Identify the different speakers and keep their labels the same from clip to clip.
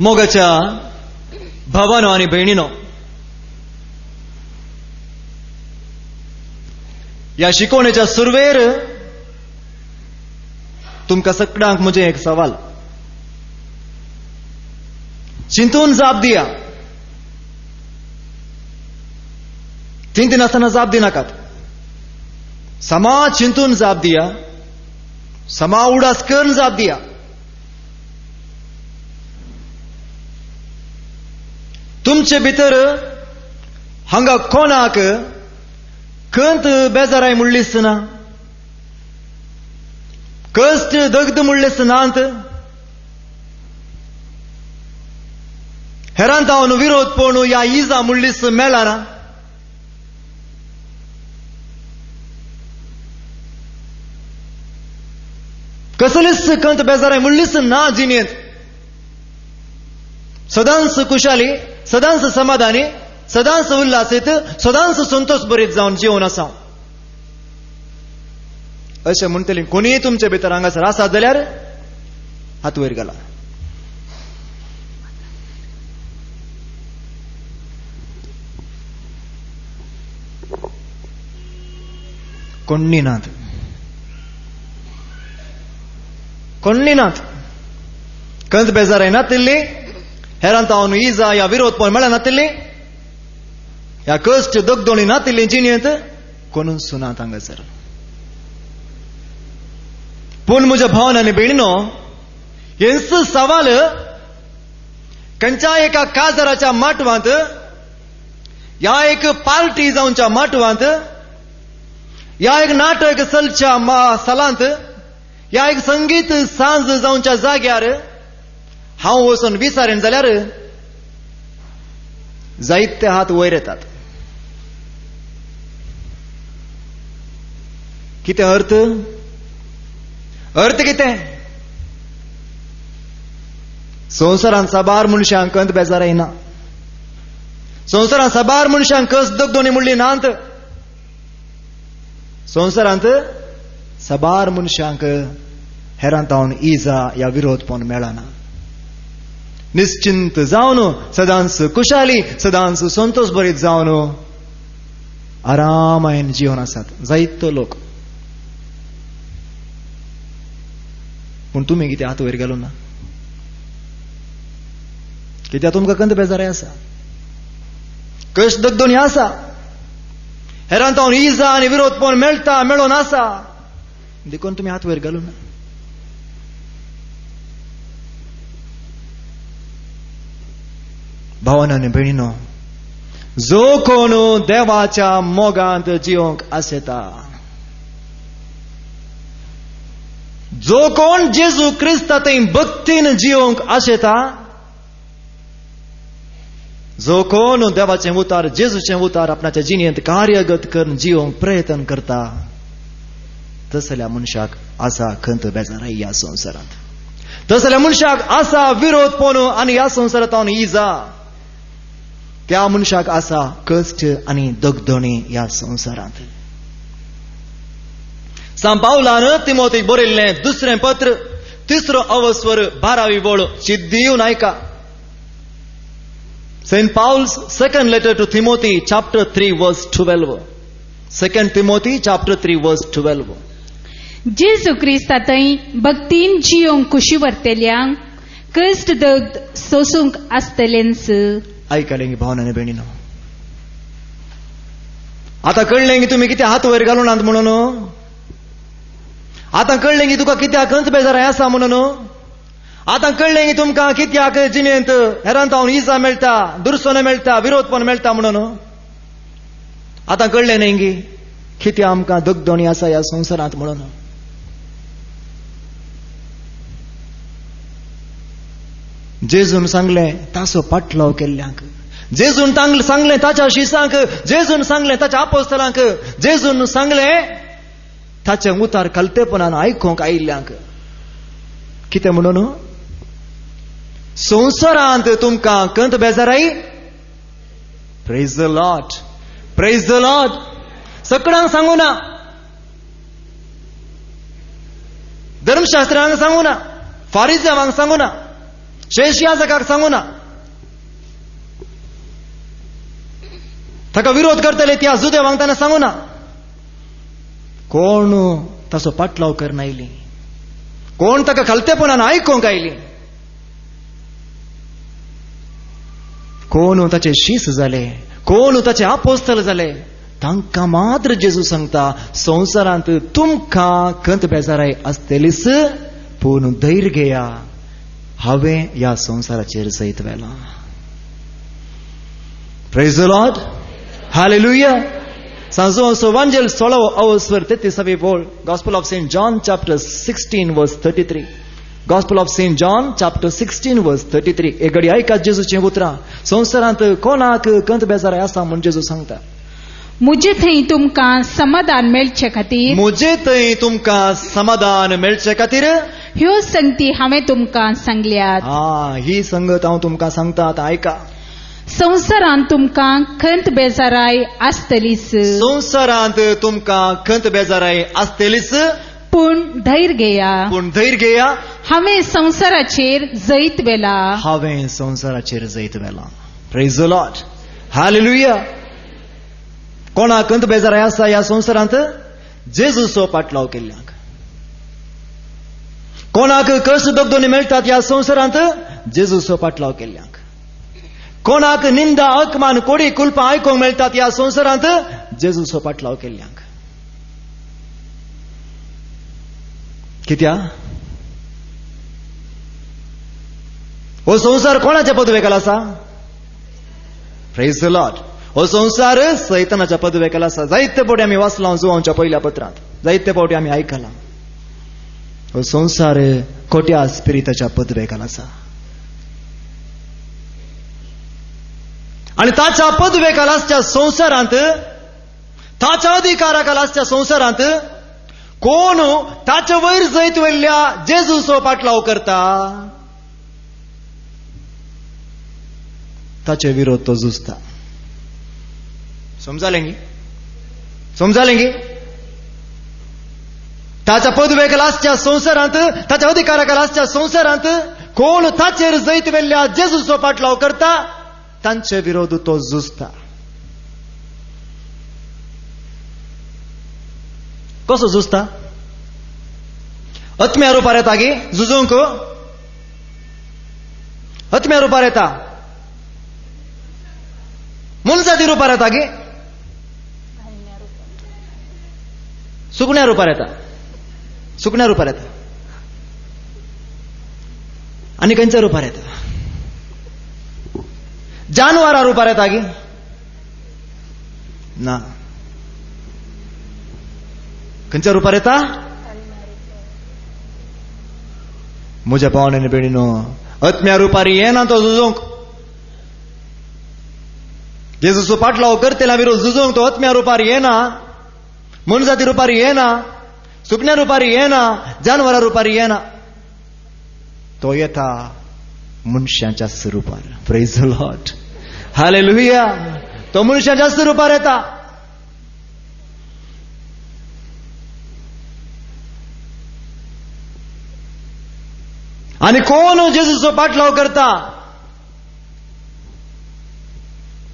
Speaker 1: मोगाच्या भावानो आणि बहिणीनो, या शिकवण्याच्या सुरवेर तुमका सगळ्यांक म्हजे एक सवाल. चिंतून जाप दिया. चिंतन असताना जाप दिनाकात. समा चिंतून जाप दिया. समा उडास करून जाप दिया. तुमचे भितर हांगा कोणाक खंत बेजाराय म्हणलीस ना, कष्ट दगद म्हणलीस नांत, हेरांत हांव विरोध पळोवन या इजा म्हणलीस मेळ्ळा ना. कसलीच खंत बेजाराय म्हणलीस ना जिणेंत. सदांच खुशाली, सदांच समाधानी, सदांच उल्हासीत, सदांच संतोष भरीत जावन जीवन आसा अशें म्हणटली कोणीय तुमचे भितर हांगासर आसा जाल्यार हात वयर घाला. कोणी नात. कोणी नात. खंत बेजाराय नातिल्ली, हेरांत हांव इजा या विरोध पण मेळ्ळा नातिल्ली, या कष्ट दगदोळी नातिल्ली जिणेंत कोणूच सुनात हांगासर. पूण म्हज्या भावान आनी भयणीनो, हेंच सवाल खंयच्या एका काजाराच्या माटवांत, या एक पार्टी जावच्या माटवांत, या एक नाटक चलच्या सालांत, या एक संगीत सांज जावच्या जाग्यार हांव वचून विचारेन जाल्यार जायते हात वयर येतात. कितें अर्थ? अर्थ कितें? संवसारांत साबार मनशांक खंत बेजार येना. संवसारांत साबार मनशांक कस दगदोणी म्हणली नांत. संवसारांत साबार मनशांक हेरांत हांव इजा या विरोध पण मेळना. निश्चिंत जावन, सदांच खुशाली, सदांच संतोष भरीत जावन आरामायन जीवन आसात जायतो लोक. पूण तुमी कितें हात वयर घालूं ना? कित्याक तुमकां खंत बेजाराय आसा, कश्ट दगदोणी आसा, हेरांत हांव इजा आनी विरोध पण मेळटा मेळोन आसा, देखून तुमी हात वयर घालूं ना. भावान आनी भयणीनो, जो कोण देवाच्या मोगांत जिवंक आसेता, जो कोण जेजू क्रिस्तांतय भक्तीन जिवंक आसेता, जो कोण देवाचे उतार, जेजूचे उतार आपणाच्या जिणेंत कार्यगत करून जिवंक प्रयत्न करता, तसल्या मनशाक आसा खंत बेजाराय ह्या संवसारांत. तसल्या मनशाक आसा विरोध पण आनी ह्या संवसारांत हांव इजा. त्या मनशाक आसा कश्ट आनी दगदोणी ह्या संवसारांत. सांत पावलान तिमोथेक बरयल्लें दुसरें पत्र, तिसरो अवस्वर 12वी वळ शिद्दीवन आयका. St. Paul's second letter to Timothy, chapter 3, verse 12. 2 Timothy, chapter 3, verse 12.
Speaker 2: जेजू क्रिस्तांतय भक्तीन जिवंक खुशी वर्तेल्यांक कश्ट दगद सोसूंक आसतलेंच.
Speaker 1: ऐकलें भावनाने भयणीनो, आता कळलें की तुम्ही किती हात वयर घालून आहात म्हणून. आता कळलें की तुका कित्याक खंत बेजाराय आसा म्हणून. आता कळलें की तुमकां कित्याक जिणेंत हेरांत हांव इजा मेळटा, दुरसोने मेळटा, विरोध पण मेळटा म्हणून. आता कळलें न्ही की कित्याक आमकां दगदोणी आसा ह्या संवसारांत म्हणून. जेजून सांगलें ताचो पाटलाव केल्ल्यांक, जेजून सांगलें ताच्या शिसांक, जेजून सांगलें ताच्या आपोस्तलांक, जेजून सांगलें ताचे उतार कलतेपणान आयकूंक आयिल्ल्यांक. कितें म्हणून? संवसारांत तुमकां खंत बेजाराय? Praise the Lord, praise the lord. सगळ्यांक सांगू ना, धर्मशास्त्रांक सांगू ना, फारिझेवांक सांगू ना, शेष याजकाक सांगूना, ताका विरोध करतले त्या जुदे वांगताना सांगूना, कोण ताचो पाटलाव करना आयली, कोण ताका खलतेपणान आयकोंक आयली, कोण ताचे शीस जाले, कोण ताचे आपोस्तल जाले, तांकां मात्र जेजू सांगता, संवसारांत तुमकां खंत बेजाराय आसतलीच, पूण धैर्य घेया, हांवें ह्या संवसाराचेर जैत व्हेलां. Praise the Lord, hallelujah. सांजो एवांजेल 16 अवस्वर 33 बोल. Gospel of St. John chapter 16 verse 33. Gospel of St. John chapter 16 verse 33. एक घडी ऐका जेजूचे उतरां. संवसारांत कोणाक खंत बेजाराय आसा म्हूण जेजू सांगता.
Speaker 2: मुजे थंय तुमकां समाधान मेळचे खातीर,
Speaker 1: मुजे थंय तुमकां समाधान मेळचे खातीर
Speaker 2: ह्यो संगती हांवें तुमकां सांगल्यात.
Speaker 1: ही संगत हांव तुमकां सांगता, आतां ऐका.
Speaker 2: संवसारांत तुमकां खंत बेजाराय आसतलीच,
Speaker 1: संवसारांत तुमकां खंत बेजाराय आसतलीच,
Speaker 2: पूण धैर्य घेया,
Speaker 1: पूण धैर्य घेया,
Speaker 2: हांवें संवसाराचेर जैत वेला.
Speaker 1: हांवें संवसाराचेर जैत व्हेलां. Praise the Lord, hallelujah. कोणाक खंत बेजाराय आसा ह्या संवसारांत? जेजूचो पाटलाव केल्ल्यांक. कोणाक कश्ट दगदोनी मेळटात ह्या संवसारांत? जेजूचो पाटलाव केल्ल्यांक. कोणाक निंदा अकमान कोडी कुलपां आयकोंक मेळटात ह्या संवसारांत? जेजूचो पाटलाव केल्ल्यांक. कित्या? हो संवसार कोणाच्या पदवेखाल आसा? Praise the Lord. हो संवसार सैतानाच्या पदवेखाल आसा. जायते फावटी आमी वाचलां जुवांच्या पयल्या पत्रांत, जायते फावटी आमी आयकलां. हो संवसार खोट्या स्पिरिताच्या पदवेखाल आसा. आणि ताच्या पदवेखाल आसच्या संवसारांत, ताच्या अधिकाराखाल आसच्या संवसारांत कोण ताचे वयर जैत वेल्ल्या जेजूचो पाटलाव करता, ताचे विरोध तो झुजता. समजालें गी? समजालें गी? ताच्या पदवेखाल आसच्या संवसारांत, ताच्या अधिकाराखाल आसच्या संवसारांत कोण ताचेर जैत वेल्ल्या जेजूचो पाटलाव करता, तांचे विरोध तो झुजता. कसो झुजता? आत्म्या रुपार येता गे झुजूंक? आत्म्या रुपार येता? मनशादी रुपार येता गे? सुकण्या रुपार येता? सुकण्या रुपार येता? आनी खंयच्या रुपार येता? जानवरां रुपार येता गे? ना. खंयच्या रुपार येता? म्हज्या पावण्यानी बेडीनो, आत्म्या रुपार येना तो झुजूंक. जेजूचो पाटलाव करतेल्या विरोध झुजूंक तो आत्म्या रुपार येना, मनजाती रुपार येना, सुकण्या रुपार येना, जानवरां रुपार येना. तो येता मनशाच्या स्वरूपार. Praise the Lord, hallelujah. तो मनशाच्या स्वरूपार येता. आणि कोण जेजूचो पाटलाव करता,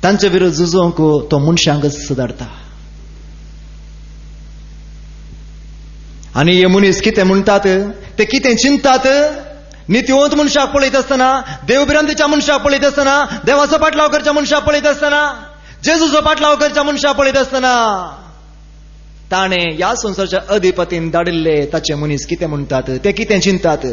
Speaker 1: तांचे विरोध झुजोवंक तो मनशांक सुदारता. आणि हे मनीस कितें म्हणटात, ते कितें चिंतात, नित्यवंत मनशाक पळयत आसतना, देवभिरांतीच्या मनशाक पळयत आसतना, देवाचो पाटलाव करच्या मनशाक पळयत आसतना, जेजूचो पाटलाव करच्या मनशाक पळयत आसतना, ताणे ह्या संवसाराच्या अधिपतीन धाडिल्ले ताचे मनीस कितें म्हणटात, ते कितें चिंतात.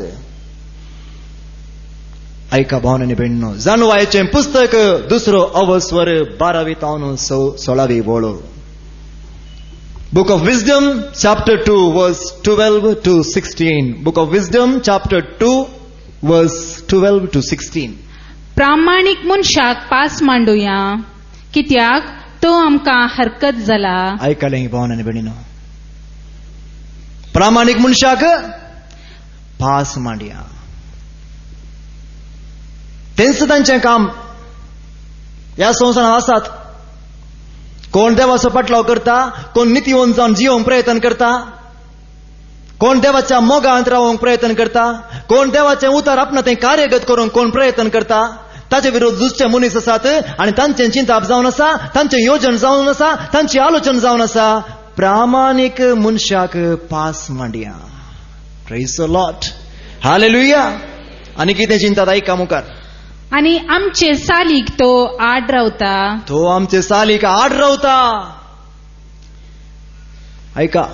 Speaker 1: ऐका भावनांनी बेण्णो, जाणवायेचे पुस्तक 2 अवस्वर 12 वळो. Book of Wisdom chapter 2 verse 12 to 16. Book of Wisdom chapter 2 verse 12 to 16.
Speaker 2: प्रामाणीक मनशाक पास मांडुया, कित्याक तो आमकां हरकत जाला.
Speaker 1: ऐकलें भावनांनी बेण्णो, प्रामाणीक मनशाक पास मांडया. तेंच तांचें काम ह्या संवसारांत आसात. कोण देवाचो पाटलाव करता, कोण नितीवंत जावन जिवंक प्रयत्न करता, कोण देवाच्या मोगांत रावंक प्रयत्न करता, कोण देवाचे उतार आपणा थंय कार्यगत करूंक कोण प्रयत्न करता, ताचे विरोध दुसरे मनीस आसात आनी तांचे चिंताप जावन आसा, तांचे योजन जावन आसा, तांची आलोचना जावन आसा. प्रामाणीक मनशाक पास मांडया. Praise the Lord. हालेलुया. आनी कितें चिंतात ऐका मुखार.
Speaker 2: आणि आमचे सालीक तो आड रावता.
Speaker 1: तो आमचे सालीक आड रावता. ऐका.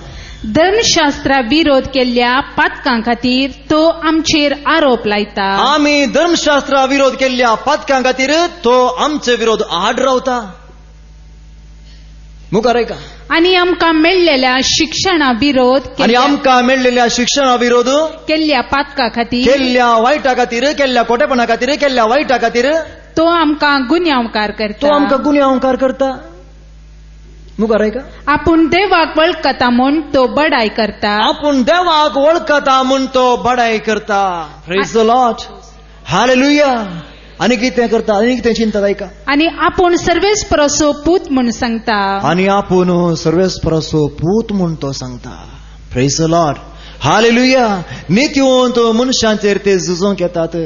Speaker 2: धर्मशास्त्रा विरोध केल्ल्या पातकां खातीर तो आमचेर आरोप लायता.
Speaker 1: आमी धर्मशास्त्रा विरोध केल्ल्या पातकां खातीर तो आमचे विरोध आड रावता. मुखार ऐका.
Speaker 2: आणि आमकां मेळलेल्या शिक्षणा विरोध
Speaker 1: आनी आमकां मेळलेल्या शिक्षणा विरोध
Speaker 2: केल्ल्या पातकां खातीर,
Speaker 1: केल्ल्या वायटा खातीर, केल्ल्या खोटेपणा खातीर, केल्ल्या वायटा खातीर
Speaker 2: तो आमकां गुन्यांवकार करता.
Speaker 1: तो आमकां गुन्यांवकार करता. मुखार ऐका.
Speaker 2: आपूण देवाक वळखता म्हूण तो बडाय करता.
Speaker 1: आपूण देवाक वळखता म्हूण तो बडाय करता. Praise the Lord. हालेलुया. आनी कितें करता, आनी कितें चिंतात ऐका.
Speaker 2: आणि आपूण सर्वेस्परसो पूत म्हूण सांगता.
Speaker 1: आनी आपूण सर्वेस्परसो पूत म्हूण तो सांगता. Praise the Lord. हालेलुया. नित्यवंत मनशांचेर ते झुजोंक येतात.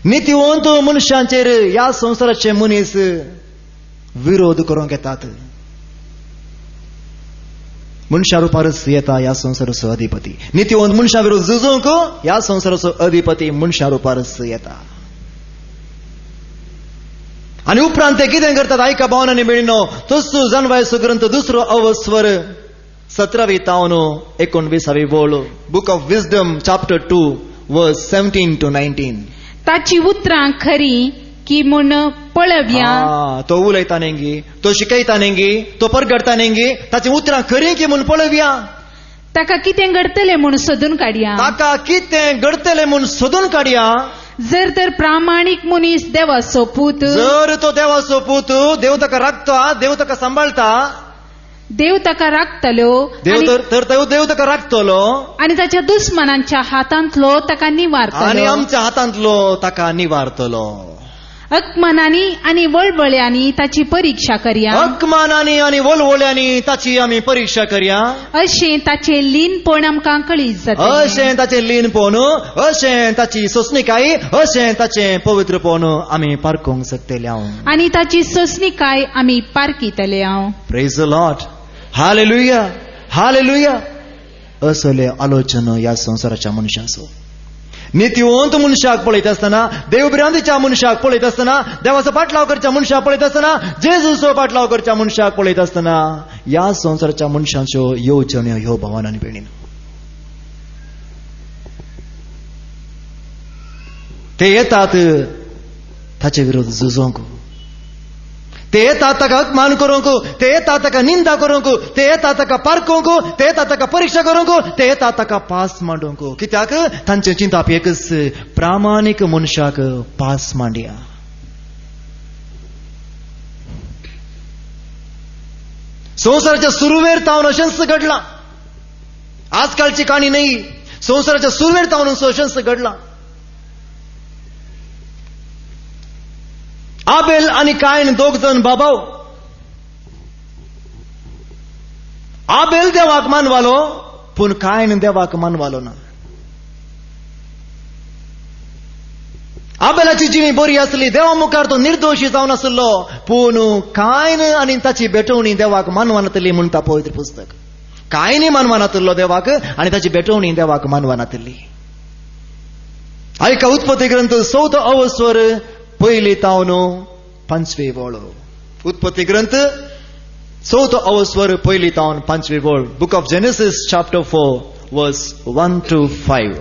Speaker 1: नित्यवंत मनशांचेर ह्या संवसाराचे मनीस विरोध करूंक येतात. मनशा रुपारच येता ह्या संवसाराचो अधिपती. नित्यवंत मनशा विरोध झुजोंक ह्या संवसाराचो अधिपती मनशा रुपारच येता. आणि उपरांत ते कितें करतात ऐका भावनांनी भयणींनो. तोस्तू जनवायचो ग्रंथ 2रो अवस्वर 17वी तावन 19वी बोळ. बुक ऑफ विजडम चॅप्टर 2 वर्स 17 to 19.
Speaker 2: ताची उतरां खरी की म्हूण पळव्या.
Speaker 1: तो उलयता नेंगी, तो शिकयता नेंगी, तो परगडता नेंगी, ताची उतरां खरी की म्हूण पळव्या.
Speaker 2: ताका कितें घडतलें म्हूण सोदून काडया.
Speaker 1: ताका कितें घडतलें म्हूण सोदून काडया.
Speaker 2: जर तर प्रामाणीक मनीस देवाचो पूत,
Speaker 1: जर तो देवाचो पूत, देव ताका राखता, देव ताका सांबाळता,
Speaker 2: देव ताका राखतलो,
Speaker 1: देव ताका राखतलो
Speaker 2: आणि ताच्या दुस्मनांच्या हातांतलो ताका निवारतलो.
Speaker 1: आणि आमच्या हातांतलो ताका निवारतलो.
Speaker 2: अकमानांनी आणि वळवळ्यांनी ताची परीक्षा करया.
Speaker 1: अकमानांनी आणि वळवळ्यांनी ताची आमी परीक्षा करया.
Speaker 2: अशें ताचे लीनपण आमकां कळीत जाता.
Speaker 1: अशें ताचे लीनपण, अशें ताची सोंसणीकाय, अशें ताचें पवित्रपण आमी पारखूंक शकतले.
Speaker 2: आणि ताची सोंसणीकाय आमी पारखीतले.
Speaker 1: Praise the Lord. Hallelujah. Hallelujah. असले आलोचना ह्या संवसाराच्या मनशाचो. नित्यवंत मनशाक पळयत आसतना, देवबिरांतीच्या मनशाक पळयत आसतना, देवाचो पाटलाव करच्या मनशाक पळयत आसतना, जेजूचो पाटलाव करच्या मनशाक पळयत आसतना ह्या संवसाराच्या मनशांच्यो येवजण्यो ह्यो भावनांनी भयणींनो. ते येतात ताचे विरोध झुजोंक. ते येतात ताका अपमान करूंक, ते येतात ताका निंदा करूंक, ते येतात ताका पारखूंक, ते येतात ताका परीक्षा करूंक, ते येतात ताका पास मांडूंक. कित्याक तांचे चिंताप एकच, प्रामाणीक मनशाक पास मांडया. संवसाराच्या सुरवेर तावन अशेंच घडला. आजकालची काणी नाही. संवसाराच्या सुरवेर तावन अशेंच घडला. आबेल आणि कायन दोग जण बाबाव. आबेल देवाक मानवालो, पूण कायन देवाक मानवालो ना. आबेलाची जिणी बरी आसली, देवा मुखार तो निर्दोशी जावन आसलो, पूण कायन आनी ताची बेटवणी देवाक मानवानातली म्हणटा पवित्र पुस्तक. कायनी मानवानातलो देवाक आनी ताची बेटवणी देवाक मानवानातली. ऐका उत्पत्ती ग्रंथ 4 अवस्वर 1 तावन 5वी बोळ. उत्पत्ती ग्रंथ 4 अवस्वर 1 तावन 5वी बोळ. बुक ऑफ जेनेसिस चॅप्टर 4 वर्स 1 to 5.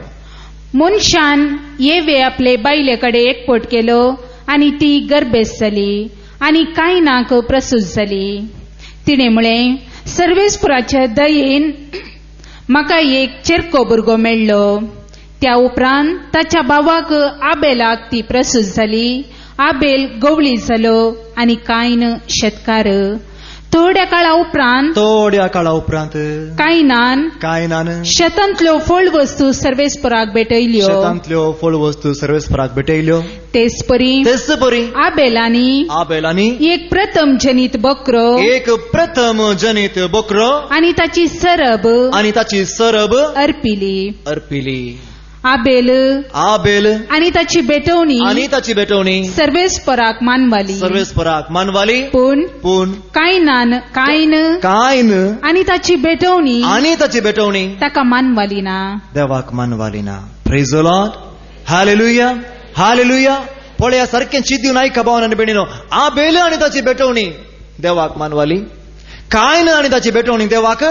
Speaker 2: मनशान येवे आपले बायलेकडे एकपोट केलो आणि ती गर्भेस जाली आणि कायनाक प्रसूत जाली. तिणे म्हळें, सर्वेस्पुराच्या दयेन म्हाका एक चेरको भुरगो मेळ्ळो. त्या उपरांत ताच्या भावाक आबेलाक ती प्रसूत जाली. आबेल गवळी जालो आणि कायन शेतकार. थोड्या काळा उपरांत
Speaker 1: थोड्या काळा उपरांत
Speaker 2: कायनान शेतांतल्यो फळ वस्तू सर्वेस्पराक भेटयल्यो.
Speaker 1: शेतांतल्यो फळ वस्तू सर्वेस्पराक भेटयल्यो.
Speaker 2: तेच परी आबेलानी एक प्रथम जनित बकरो आनी ताची सरब
Speaker 1: अर्पिली.
Speaker 2: आबेल आनी ताची बेटवणी सर्वेस्पराक मानवाली. पूण कायन आनी ताची बेटवणी ताका मानवाली ना.
Speaker 1: देवाक मानवाली ना. Praise the Lord. Hallelujah, hallelujah. पळया सारकें चिंतून आयका भावान आनी भयणीनो. आबेल आनी ताची बेटवणी देवाक मानवाली. कायन आनी ताची बेटवणी देवाक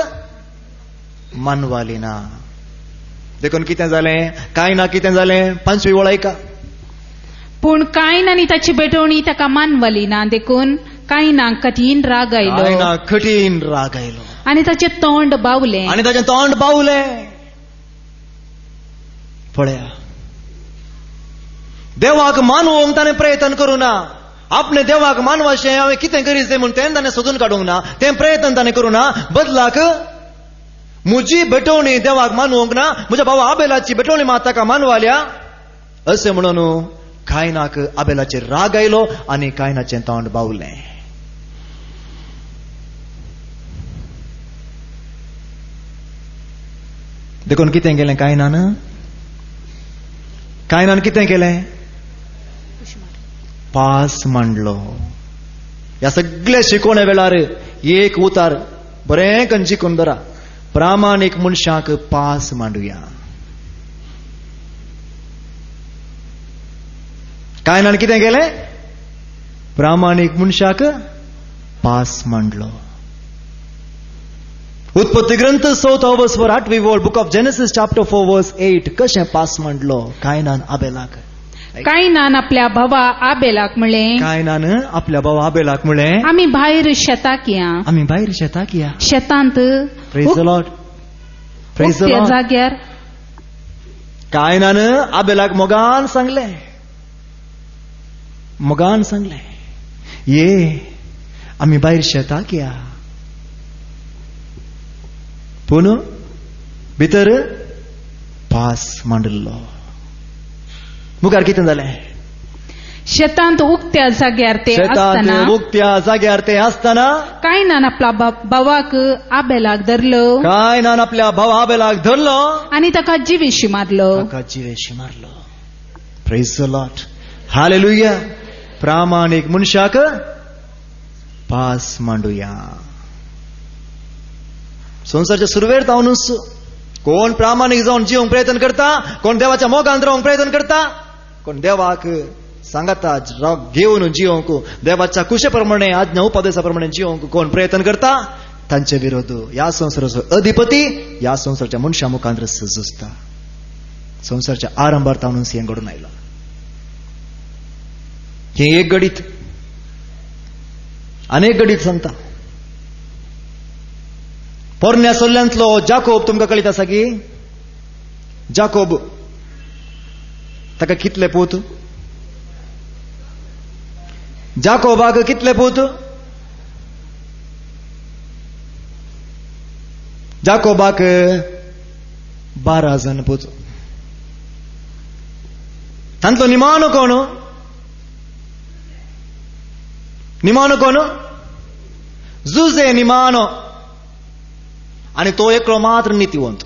Speaker 1: मानवाली ना. देखून कितें जालें? कायना कितें जालें? 5वी ओळ ऐका.
Speaker 2: पूण कायन आनी ताची बेटवणी ताका मानवाली ना. देखून कायनाक कठीण राग आयलो आनी ताचें तोंड बावलें.
Speaker 1: पळया, देवाक मानवंक ताणें प्रयत्न करूं ना. आपणे देवाक मानवाशें हांवें कितें करीत म्हूण तें ताणें सोदून काडूंक ना. तें प्रयत्न ताणें करूं ना. बदलाक म्हजी बेटवणी देवाक मानवंक ना, म्हज्या भावा आबेलाची बेटवणी मात ताका मानवाल्या अशें म्हणून कायनाक आबेलाचेर राग आयलो आनी कायनाचें तोंड बावलें. देखून कितें केलें कायनान कितें केलें? पास मांडलो. ह्या सगळ्या शिकोवणे वेळार एक उतार बरें करून शिकून धरा. प्रामाणीक मनशाक पास मांडुया. कायनान कितें केलें? प्रामाणीक मनशाक पास मांडलो. उत्पत्ती ग्रंथ 4th verse 8वी ओळ book of genesis chapter 4 verse 8 कशें पास मांडलो कायनान आबेलाक?
Speaker 2: कायनान आपल्या भावा आबेलाक म्हणलें आमी भायर शेताक या. शेतांत
Speaker 1: praise the Lord. Praise the Lord.
Speaker 2: जाग्यार
Speaker 1: कायनान आबेलाक मोगान सांगलें ये आमी भायर शेताक या. पूण भितर पास मांडलो. मुखार कितें जालें?
Speaker 2: शेतांत उक्त्या जाग्यार ते आसतना कायनान आपल्या भावाक आबेलाक धरलो आनी ताका जिवेशी मारलो.
Speaker 1: Praise the Lord. हालेलुया. प्रामाणीक मनशाक पास मांडुया. संवसाराच्या सुरवेर जावनूच कोण प्रामाणीक जावन जिवंक प्रयत्न करता, कोण देवाच्या मोगान रावंक प्रयत्न करता, कोण देवाक सांगता घेवन जिवंक, देवाच्या कुशेप्रमाणे आज्ञा उपदेशाप्रमाणे जिवंक कोण प्रयत्न करता, तांचे विरोध ह्या संवसाराचो अधिपती ह्या संवसाराच्या मनशा मुखांतर झुजता. संवसाराच्या आरंभार तावनूच हें घडून आयलां. हे एक गडीत अनेक गडीत सांगता. पोरण्या सोल्ल्यांतलो जाकोब तुमकां कळीत आसा की जाकोब ताका कितले पूत? जाकोबाक कितले पूत? जाकोबाक 12 जण पूत. तांतलो निमाणो कोण? जुजे निमाणो. आणि तो एकलो मात्र नीतिवंत.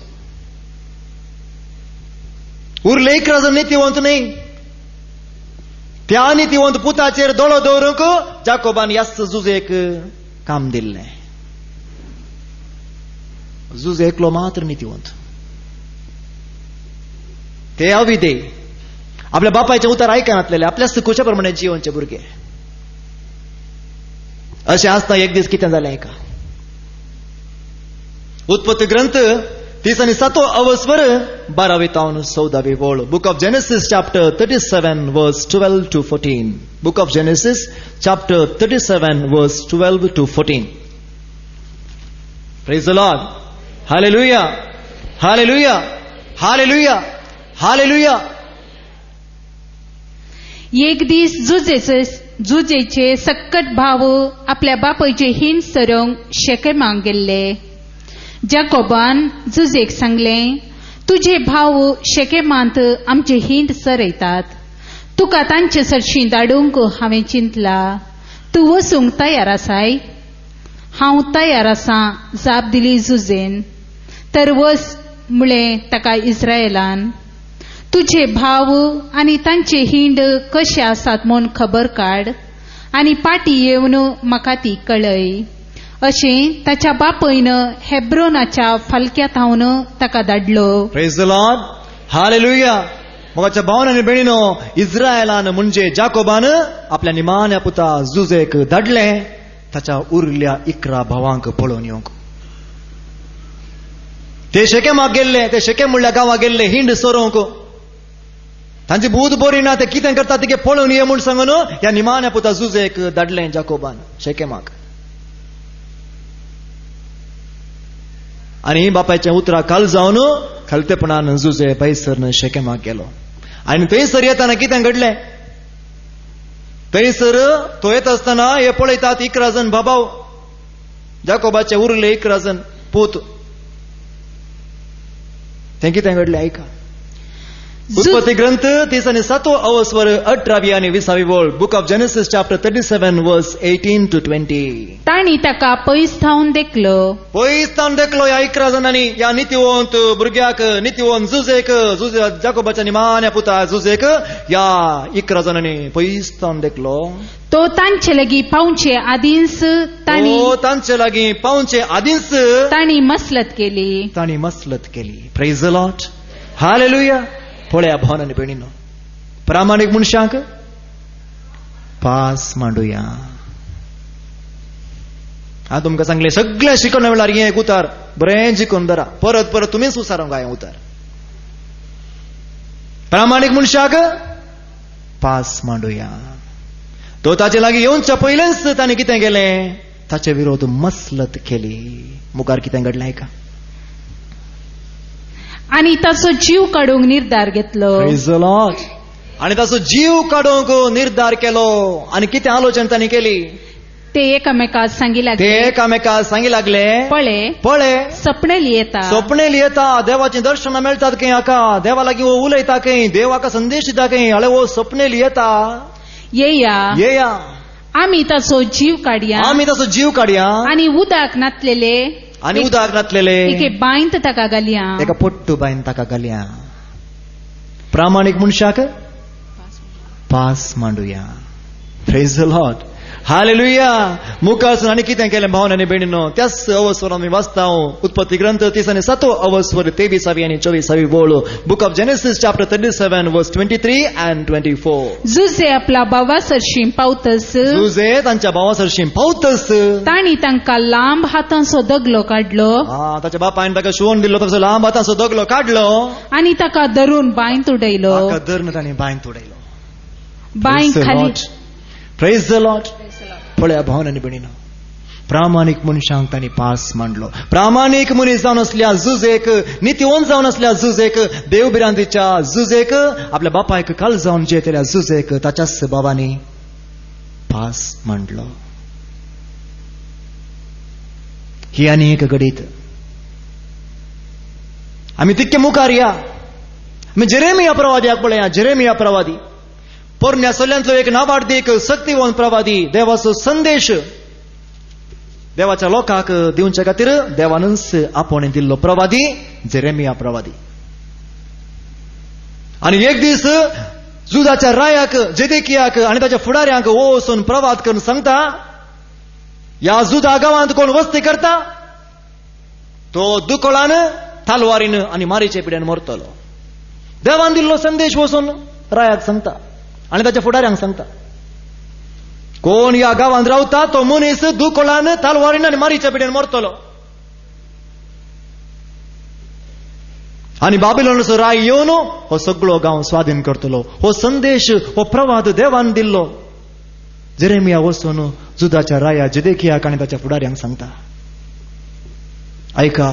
Speaker 1: उरले 11 जण नीतिवंत नाही. त्या नीतिवंत पुताचेर दोळो दवरूंक जाकोबान ह्याच जुजेक काम दिल्लें. जुजे एकलो मात्र नीतिवंत. ते अविधेय, आपल्या बापायचे उतार आयकनातलेले, आपल्याच कुशा प्रमाणे जिवनचे भुरगे. अशें आसता एक दीस कितें जालें का? उत्पत्ती ग्रंथ 37वर 12वी तावन 14वी ओळ बुक ऑफ जेनेसिस चॅप्टर 37 वर्स 12 to 14. Book of genesis chapter 37 वर्स 12 to 14. Praise the Lord. Hallelujah, hallelujah, hallelujah, hallelujah.
Speaker 2: एक दीस जुजेचे सक्कट भाव आपल्या बापायचे हिंड सरोंक शेकेमाक गेल्ले. जाकोबान जुजेक सांगले, तुझे भाव शेकेमांत आमचे हिंड सरयतात. तुका तांचे सरशी धाडूंक हांवें चिंतला. तूं वसूंक तयार आसाय? हांव तयार आसां, जाप दिली जुजेन. तर वस म्हळें ताका इस्रायेलान. तुझे भाव आनी तांचे हिंड कशे आसात म्हूण खबर काड आनी पाटी येवन म्हाका ती कळय. अशें ताच्या बापयन हेब्रोनाच्या फालक्यात हांवन ताका धाडलो.
Speaker 1: Praise the Lord, hallelujah. मोगाच्या भावान आनी भयणीनो, इस्रायलान म्हणजे जाकोबान आपल्या निमाण्या पुता जुजेक धाडले ताच्या उरल्या 11 भावांक पळोवन येवंक. ते शेकेमाक गेल्ले, ते शेकेम म्हणल्या गांवां गेल्ले हिंड सोरोवंक. तांची भूत बरी ना, ते कितें करता तिगे पळोवन ये म्हूण सांगून ह्या निमाण्या पुता जुजेक धाडले जाकोबान शेकेमाक. आनी बापायच्या उतरा काल जावन खलतेपणान जुजे पैसर शेकेमाक गेलो. आनी थंयसर येताना कितें घडलें? थंयसर तो येत आसतना हे पळयतात 11 जण बाबाव, जाकोबाचे उरले 11 जण पूत. तें कितें घडलें ऐका. उत्पत्ती ग्रंथ 37 अवस्वर 18 आनी 20 वळ. बुक ऑफ जेनेसिस चॅप्टर 37 वर्स 18 to 20.
Speaker 2: तांणी ताका पयस थावन देखलो.
Speaker 1: पयस थावन देखलो ह्या 11 जणांनी ह्या नितिवंत भुरग्याक, नितिवंत जुजेक, जुजे जाकोबाच्या निमाण्या पुता जुजेक ह्या 11 जणांनी पयस थावन देखलो.
Speaker 2: तो तांचे लागीं पावचे आदींच
Speaker 1: तांचे लागीं पावचे आदींच
Speaker 2: तांणी मसलत केली.
Speaker 1: तांणी मसलत केली. Praise the Lord, hallelujah. पळया भावन आनी भयणीनो, प्रामाणीक मनशांक पास मांडुया. हांव तुमकां सांगलें, सगळें शिकोना वेळार हें एक उतार बरें जिखून धरा. परत परत तुमीच उसारूंक हें उतार. प्रामाणीक मनशाक पास मांडुया. तो ताचे लागीं येवच्या पयलेंच ताणें कितें केलें? ताचे विरोध मसलत केली. मुखार कितें घडलें ऐका.
Speaker 2: आनी ताचो जीव काडूंक निर्धार घेतलो.
Speaker 1: Praise the Lord. आनी ताचो जीव काडूंक निर्धार केलो. आनी कितें आलोचना तांणी केली?
Speaker 2: ते एकामेकाक सांगी
Speaker 1: लागले, पळे
Speaker 2: सपनेली येता,
Speaker 1: स्वप्नेली येता, देवाची दर्शनां मेळटात खंय हाका, देवा लागीं वो उलयता खंय, देव हाका संदेश दिता खंय, हाळे वो सपनेली येता. येया
Speaker 2: आमी ताचो जीव काडया आनी उदक नातलेले एके बांयत ताका घालया.
Speaker 1: एका पोट्टू बांयत ताका घालया. प्रामाणीक मनशाक पास मांडुया. Praise the Lord, hallelujah. मुखार आनी कितें केलें भावन आनी भयणीनो? त्याच अवस्वरान आमी वाचता. उत्पत्ती ग्रंथ 37 अवस्वर 23 आनी 24 वळ. बुक ऑफ जेनेसिस चॅप्टर 37 वर्स 23 and 24.
Speaker 2: जुजे आपल्या भावा सरशी पावतस,
Speaker 1: जुजे तांच्या भावा सरशी पावतस
Speaker 2: तांणी तांकां लांब हातांचो दगलो काडलो.
Speaker 1: ताच्या बापायन ताका शिवण दिल्लो तसो लांब हातांचो दगलो काडलो
Speaker 2: आनी ताका धरून बांयत उडयलो.
Speaker 1: धरून तांणी बांयत उडयलो.
Speaker 2: बांय खाली.
Speaker 1: Praise the Lord. पळया भावन आनी भयणीनो, प्रामाणीक मनशांक तांणी पास मांडलो. प्रामाणीक मनीस जावन असल्या जुजेक, नितिवंत जावन असल्या जुजेक, देवबिरांतीच्या जुजेक, आपल्या बापायक काल जावन जेतल्या जुजेक ताच्याच बाबांनी पास मांडलो. ही आनी एक गडीत. आमी तितके मुखार या. जेरेमिया प्रवादियाक पळया. जेरेमिया प्रवादी पोरण्या सल्ल्यांतलो एक नावार्थीक शक्तिवंत प्रवादी. देवाचो संदेश देवाच्या लोकांक दिवचे खातीर देवानच आपण दिल्लो प्रवादी जेरेमिया प्रवादी. आनी एक दीस जुदाच्या रायाक, जेदेकियाक आनी ताच्या फुडाऱ्यांक वचून प्रवाद करून सांगता, ह्या जुदा गांवांत कोण वस्ती करता तो दुकोळान, तालवारीन आनी मारीचे पिड्यान मरतलो. देवान दिल्लो संदेश वचून रायाक सांगता आनी ताच्या फुडाऱ्यांक सांगता, कोण ह्या गांवांत रावता तो मनीस दुकोळान, तालवारीन आनी मारीच्या पिड्यान मरतलो. आनी बाबिलोनाचो राय येवन हो सगळो गांव स्वाधीन करतलो. हो संदेश, हो प्रवाद देवान दिल्लो. जेरेमिया वचून जुदाच्या राया जेदेकियाक आनी ताच्या फुडाऱ्यांक सांगता. ऐका,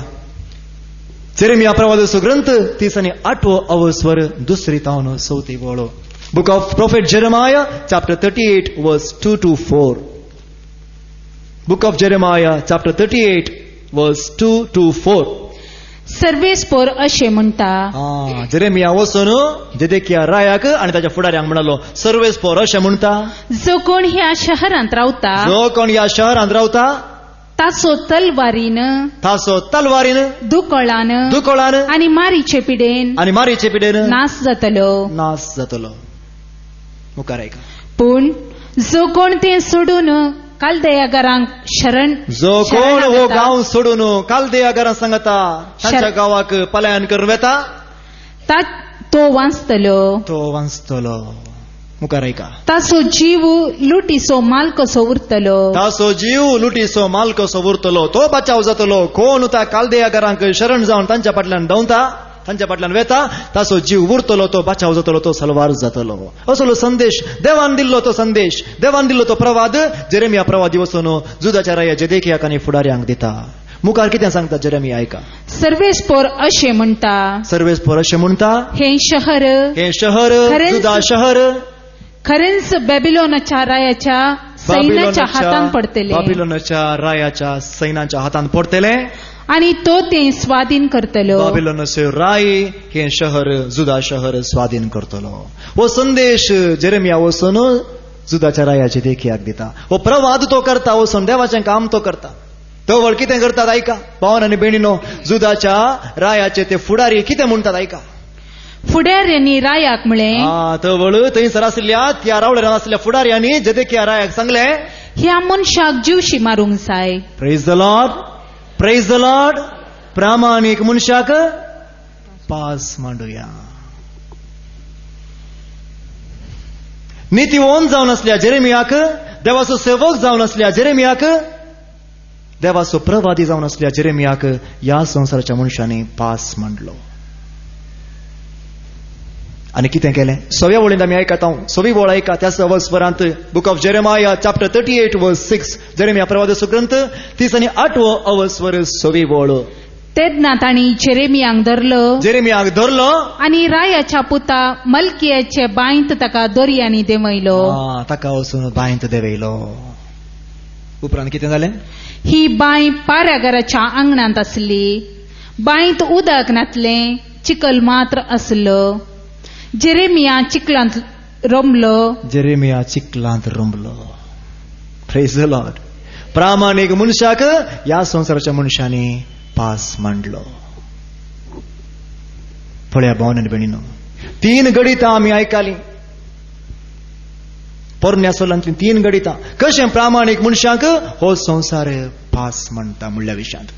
Speaker 1: जेरेमिया प्रवादाचो ग्रंथ 38 अवस्वर 2 तावन 4 वळ. Book of Prophet Jeremiah, chapter 38, verse 2 to 4. Book of Jeremiah, chapter 38, verse 2 to 4.
Speaker 2: सर्वेस्पोर अशें म्हणटा,
Speaker 1: जेरेमिया वचून जेदेकिया रायाक आनी ताच्या फुडाऱ्यांक म्हणालो, सर्वेस्पोर अशें म्हणटा,
Speaker 2: जो कोण ह्या शहरांत रावता
Speaker 1: जो कोण ह्या शहरांत रावता
Speaker 2: ताचो तलवारीन,
Speaker 1: ताचो तलवारीन,
Speaker 2: दुकोळान आनी मारीचे पिडेन
Speaker 1: आनी मारीचे पिडेन
Speaker 2: नाश जातलो.
Speaker 1: नाश जातलो. मुखार ऐका.
Speaker 2: पूण जो कोण तें सोडून कालदयागारांक शरण
Speaker 1: जो कोण हो गांव सोडून कालदेयागारां सांगता तांच्या गांवाक पलायन करून वेता
Speaker 2: तो वाचतलो.
Speaker 1: तो वाचतलो. मुखार ऐका.
Speaker 2: ताचो जीव लुटीचो माल कसो उरतलो.
Speaker 1: ताचो जीव लुटीचो माल कसो उरतलो. तो बचाव जातलो. कोण त्या कालदेयागारांक शरण जावन तांच्या फाटल्यान धांवता, तांच्या फाटल्यान वेता, ताचो जीव उरतलो, तो बचाव जातलो, तो सलवार जातलो. असलो संदेश देवान दिल्लो. तो संदेश देवान दिल्लो. तो प्रवाद जेरेमिया प्रवादी वचून जुदाच्या राया जेदेकियाक आनी फुडाऱ्यांक दिता. मुखार कितें सांगता जेरेमिया ऐका.
Speaker 2: सर्वेस्पोर अशें म्हणटा,
Speaker 1: सर्वेस्पोर अशें म्हणटा,
Speaker 2: हे शहर
Speaker 1: जुदा शहर
Speaker 2: खरेंच बॅबिलोनाच्या रायाच्या सैन्याच्या हातांत पडतले.
Speaker 1: बाबिलोनाच्या रायाच्या सैन्याच्या हातांत पडतले
Speaker 2: आणि तो ते स्वाधीन करतलो.
Speaker 1: बाबिलोनाचे राय हे शहर जुदा शहर स्वाधीन करतलो. हो संदेश जेरेमिया वचून जुदाच्या रायाचे देखियाक दिता. हो प्रवाद तो करता. वचून देवाचें काम तो करता. तो वळ कितें करतात ऐका. भावान आनी भयणीनो, जुदाच्या रायाचे ते फुडारी कितें म्हणटात ऐका.
Speaker 2: फुडाऱ्यांनी रायाक म्हळें,
Speaker 1: तवळ थंयसर आसल्या त्या रावड्यान आसल्या फुडाऱ्यांनी जेदेकिया रायाक सांगले,
Speaker 2: ह्या मनशाक जीवशी मारूंक जाय.
Speaker 1: Praise the Lord, praise the lord. प्रामाणीक मनशाक पास मांडूया. नितीवंत जावन आसल्या जेरेमियाक, देवाचो सेवक जावन आसल्या जेरेमियाक, देवाचो प्रवादी जावन आसल्या जेरेमियाक ह्या संवसाराच्या मनशांनी पास मांडलो. आनी कितें केलें? 6व्या वळींत आमी आयकता. 6वी वळ ऐका. त्या वर्सवरांत बुक ऑफ जेरेमाया चॅप्टर 38 वर्स 6. जेरेमिया प्रवादीचो ग्रंथ 30 आनी 8वो अवस्वर 6वी वळ.
Speaker 2: तेन्ना तांणी जेरेमियाक
Speaker 1: धरलो
Speaker 2: आनी रायाच्या पुता मल्कियाचे बांयत ताका दर्यांनी देंवयलो.
Speaker 1: ताका वचून बांयत देंवयलो. उपरांत कितें जालें?
Speaker 2: ही बांय पारागाराच्या आंगणांत आसली. बांयत उदक नातलें, चिकल मात्र आसलो. जेरेमिया चिकलांत रमलो. Praise the lord. प्रामाणीक मनशाक ह्या संवसाराच्या मनशांनी पास मांडलो. पळया भावान आनी भयणीनो, 3 गडितां आमी आयकली. पोरण्या सोलांतली 3 गडितां. कशें प्रामाणीक मनशाक हो संवसार पास मांडटा म्हणल्या विशयांत.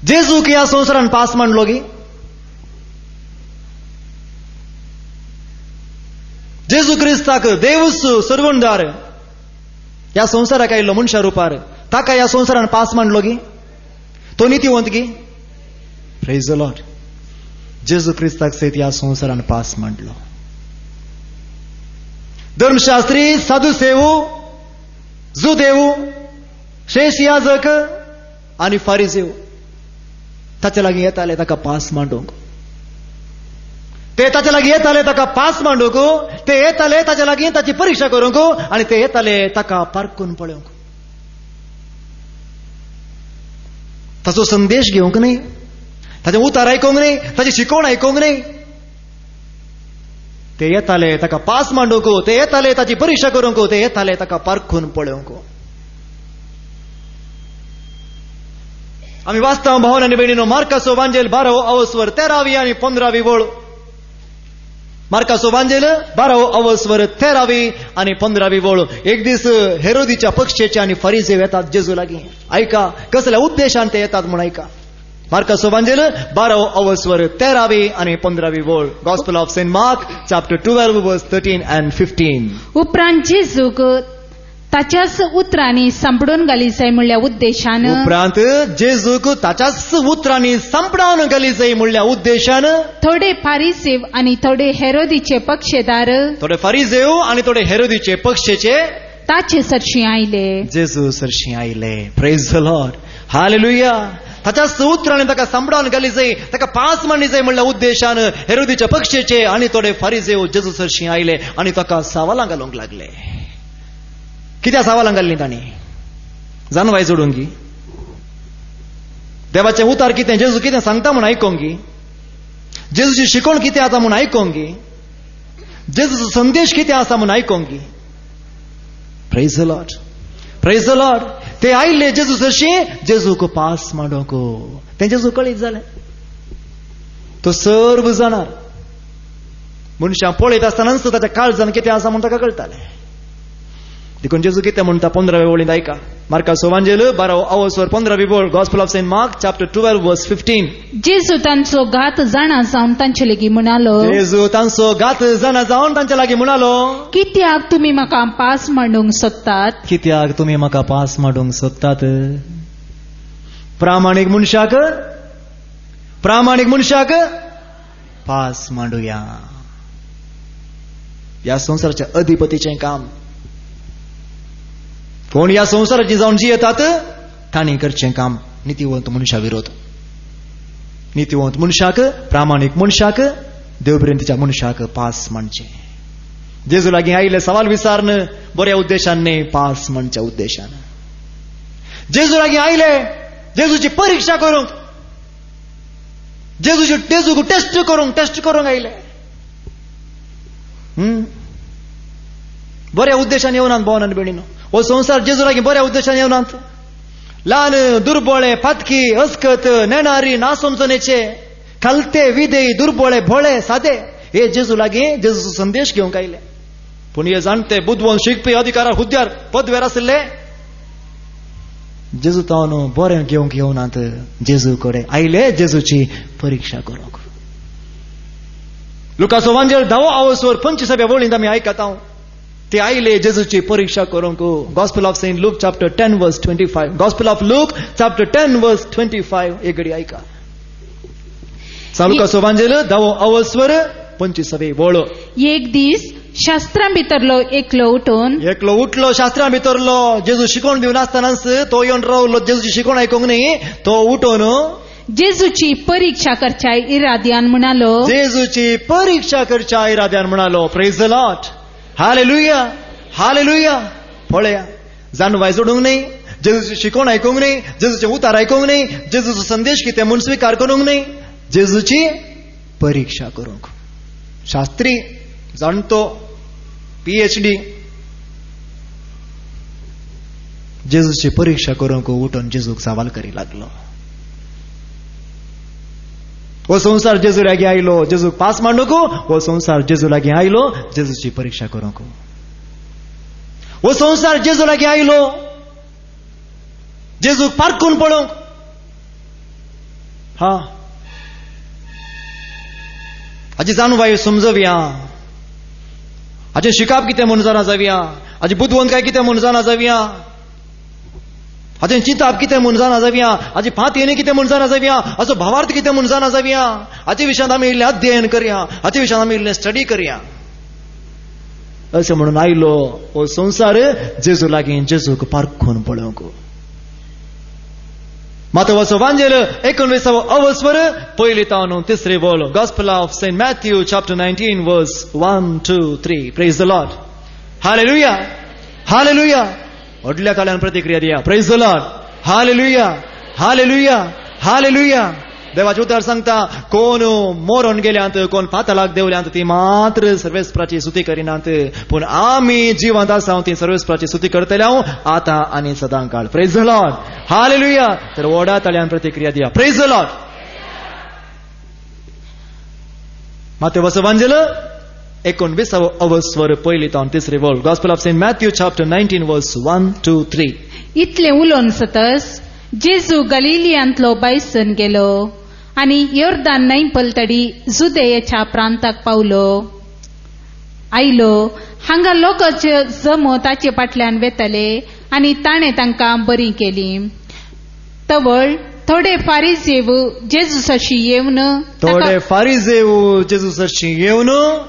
Speaker 2: जेजूक ह्या संवसारान पास मांडलो गी. जेजू क्रिस्ताक देवूच सर्वणदार ह्या संवसाराक आयिल्लो मनशा रुपार, ताका ह्या संवसारान पास मांडलो गी. तो नितीवंत गी. Praise the Lord. जेजू क्रिस्ताक सयत ह्या संवसारान पास मांडलो. धर्मशास्त्री, साधुसेवू, जुदेवू, शेष याजक आनी फारिसेव ताचे लागीं येताले ताका पास मांडूंक. ते ताचे लागीं येताले ताका पास मांडूंक. ते येताले ताचे लागीं ताची परीक्षा करूंक आनी ते येताले ताका पारखून पळोवंक. ताचो संदेश घेवंक न्ही, ताचे उतार आयकूंक न्ही, ताची शिकवण आयकूंक न्ही. ते येताले ताका पास मांडूंक. ते येताले ताची परीक्षा करूंक. ते येताले ताका पारखून पळोवंक. आमी वाचता भावान आनी भयणीनो, मार्काचो वांजेल 12वो अवस्वर 13वी आनी 15वी वळ. मार्काचो वांजेल 12वो अवस्वर 13वी आनी 15वी वळ. एक दीस हेरोदीच्या पक्षेचे आनी फरिसेव येतात जेजू लागीं. ऐका कसल्या उद्देशान ते येतात म्हूण ऐका. मार्काचो वांजेल 12वो अवस्वर 13वी आनी 15वी वळ. Gospel of Saint Mark chapter 12 verse 13 and 15. उपरांत जेजूक ताच्याच उतरांनी संपडून घाली जाय म्हणल्या उद्देशान.
Speaker 1: उपरांत जेजूक ताच्याच उतरांनी संपडावन घाली जाय म्हणल्या उद्देशान
Speaker 2: थोडे फारिसेव आनी थोडे हेरोदीचे पक्षेदार,
Speaker 1: थोडे फारिसेव आनी थोडे हेरोदीचे पक्षेचे
Speaker 2: ताचे सरशी आयले.
Speaker 1: जेजू सरशी आयले. Praise the Lord. हालेलुया. ताच्या उतराने ताका सांबाळून घाली जाय, ताका पास मांडली जाय म्हणल्या उद्देशान हेरोदीच्या पक्षेचे आनी थोडे फारिजेव जेजू सरशी आयले आनी ताका सावालां घालूंक लागले. कित्याक सावालां घाल्ली तांणी? जानवाय जोडूंक गी. देवाचें उतार कितें, जेजू कितें सांगता म्हूण आयकोंक गी. जेजूची शिकवण कितें आसा म्हूण आयकोंक गी. जेजूचो संदेश कितें आसा म्हूण आयकोंक गी. Praise the Lord, praise the Lord. ते आयले जेजू सरशी जेजूक पास मांडोंक. तें जेजू कळीत जालें. तो सर्व जाणार. मनशां पळयत आसतना ताच्या काळजान कितें आसा म्हूण ताका कळटालें. देखून जेजू कितें म्हणटा 15व्या वळींत आयका. मार्काचो एवांजेल 12 15 बोल. Gospel of Saint Mark chapter 12 verse 15.
Speaker 2: जेजू तांचो घात जाणा जावन तांचे लागीं म्हणालो,
Speaker 1: जेजू तांचो घात जाणा जावन तांच्या लागीं म्हणालो,
Speaker 2: कित्याक तुमी म्हाका पास मांडूंक सोदतात?
Speaker 1: कित्याक तुमी म्हाका पास मांडूंक सोदतात? प्रामाणीक मनशाक पास मांडुया. ह्या संवसाराच्या अधिपतीचें काम. कोण ह्या संवसाराची जावन जियेतात तांणी करचें काम नितीवंत मनशा विरोध. नितीवंत मनशाक, प्रामाणीक मनशाक, देवप्रेंतीच्या मनशाक पास मांडचें. जेजू लागीं आयले सवाल विचारन बऱ्या उद्देशान न्ही, पास म्हणच्या उद्देशान. जेजू लागीं आयले जेजूची परीक्षा करूंक, जेजूक टेस्ट करूंक आयले. बऱ्या उद्देशान येवनात भोवनान बेडीनो. हो संसार जेजू लागीं बऱ्या उद्देशान येवनात. ल्हान, दुर्बळे, फातकी, अस्कत, नेणारी, नासमजणेचे, खालते, विदेई, दुर्बळे, भोळे, सादे हे जेजू लागीं जेजूचो संदेश घेवंक आयले. पूण हे जाणटे, बुदवंत, शिकपी, अधिकारार, हुद्द्यार, पदव्यार आसले जेजू तावन बरें घेवंक येवनात. जेजू कडेन आयले जेजूची परीक्षा करूंक. लुकाचो एवांजेल 10 25व्या वळींत आमी आयकता. ते आयले जेजूची परीक्षा करूंक. Gospel of Saint Luke chapter 10 verse 25. Gospel of look chapter 10 verse 25 एक घडी आयका. लुकाचो एवांजेल 10 25 वळ.
Speaker 2: एक दीस शास्त्रां भितरलो एकलो
Speaker 1: उठलो शास्त्रां भितरलो. जेजू शिकवण दिवन आसतनाच तो येवन रावलो. जेजूची शिकवण आयकोंक न्ही, तो उठोन
Speaker 2: जेजूची परीक्षा करच्या इराद्यान म्हणालो,
Speaker 1: जेजूची परीक्षा करच्या इराद्यान म्हणालो. Praise the Lord, hallelujah, hallelujah. पळया, जानवाय जोडूंक न्ही, जेजूची शिकवण आयकोंक न्ही, जेजूचे उतार आयकोंक न्ही, जेजूचो संदेश कितें म्हूण स्विकार करूंक न्ही, जेजूची परीक्षा करूंक. शास्त्री, जाणतो, PhD जेजूची परीक्षा करूंक उठून जेजूक सवाल करी लागलो. हो संसार जेजू लागीं आयलो जेजूक पास मांडूंक. हो संसार जेजू लागीं आयलो जेजूची परीक्षा करूंक. हो संसार जेजू लागीं आयलो जेजूक पारखून पळोवंक. हाची जाणवाय समजवया. हाचे शिकाप कितें म्हूण जाणा जावया. हाची बुदवंतकाय कितें म्हूण जाणा जावया. हाचें चिंतप कितें म्हूण जाणा जावया. हाची फात येणी कितें म्हूण जाणा जावया. हाचो भावार्थ कितें म्हूण जाणा जावया. हाचे विशयांत आमी इल्लें अध्ययन करया. हाचे विशयांत आमी इल्लें स्टडी करया. अशें म्हणून आयलो हो संसार जेजू लागीं जेजूक पारखून पळोवंक. मातवाचो एवांजेल 19 पयली तावन 3 बोल. Gospel of saint Matthew chapter 19 verse 1, 2, 3. Praise the Lord, hallelujah, hallelujah. व्हडल्या ताळ्यान प्रतिक्रिया दिया. Praise the Lord, hallelujah, hallelujah, hallelujah. देवाचे उतार सांगता, कोण मोरून गेल्यांत, कोण पाताळाक देवल्यांत ती मात्र सर्वेस्पराची स्तुती करिनात, पूण आमी जिवंत आसा ती सर्वेस्पराची स्तुती करतल्या आता आनी सदांकाळ. Praise the Lord, hallelujah. तर व्हडा ताळ्यान प्रतिक्रिया दिया. Praise the lord. मातेवाचो एवांजेल 19 पयली तावन 3 बोल. Gospel of saint Matthew chapter 19 verse 1, 2, 3.
Speaker 2: इतले उलोवन सतस जेजू गलिलियांतलो भायसन गेलो आनी योर्दान न्हंय पलतडी जुदेयाच्या प्रांताक पावलो. आयलो हांगा लोक जमो ताचे फाटल्यान वेतले आनी ताणें तांकां बरी केली. तवळ थोडे फारिजेव जेजूसाशी येवन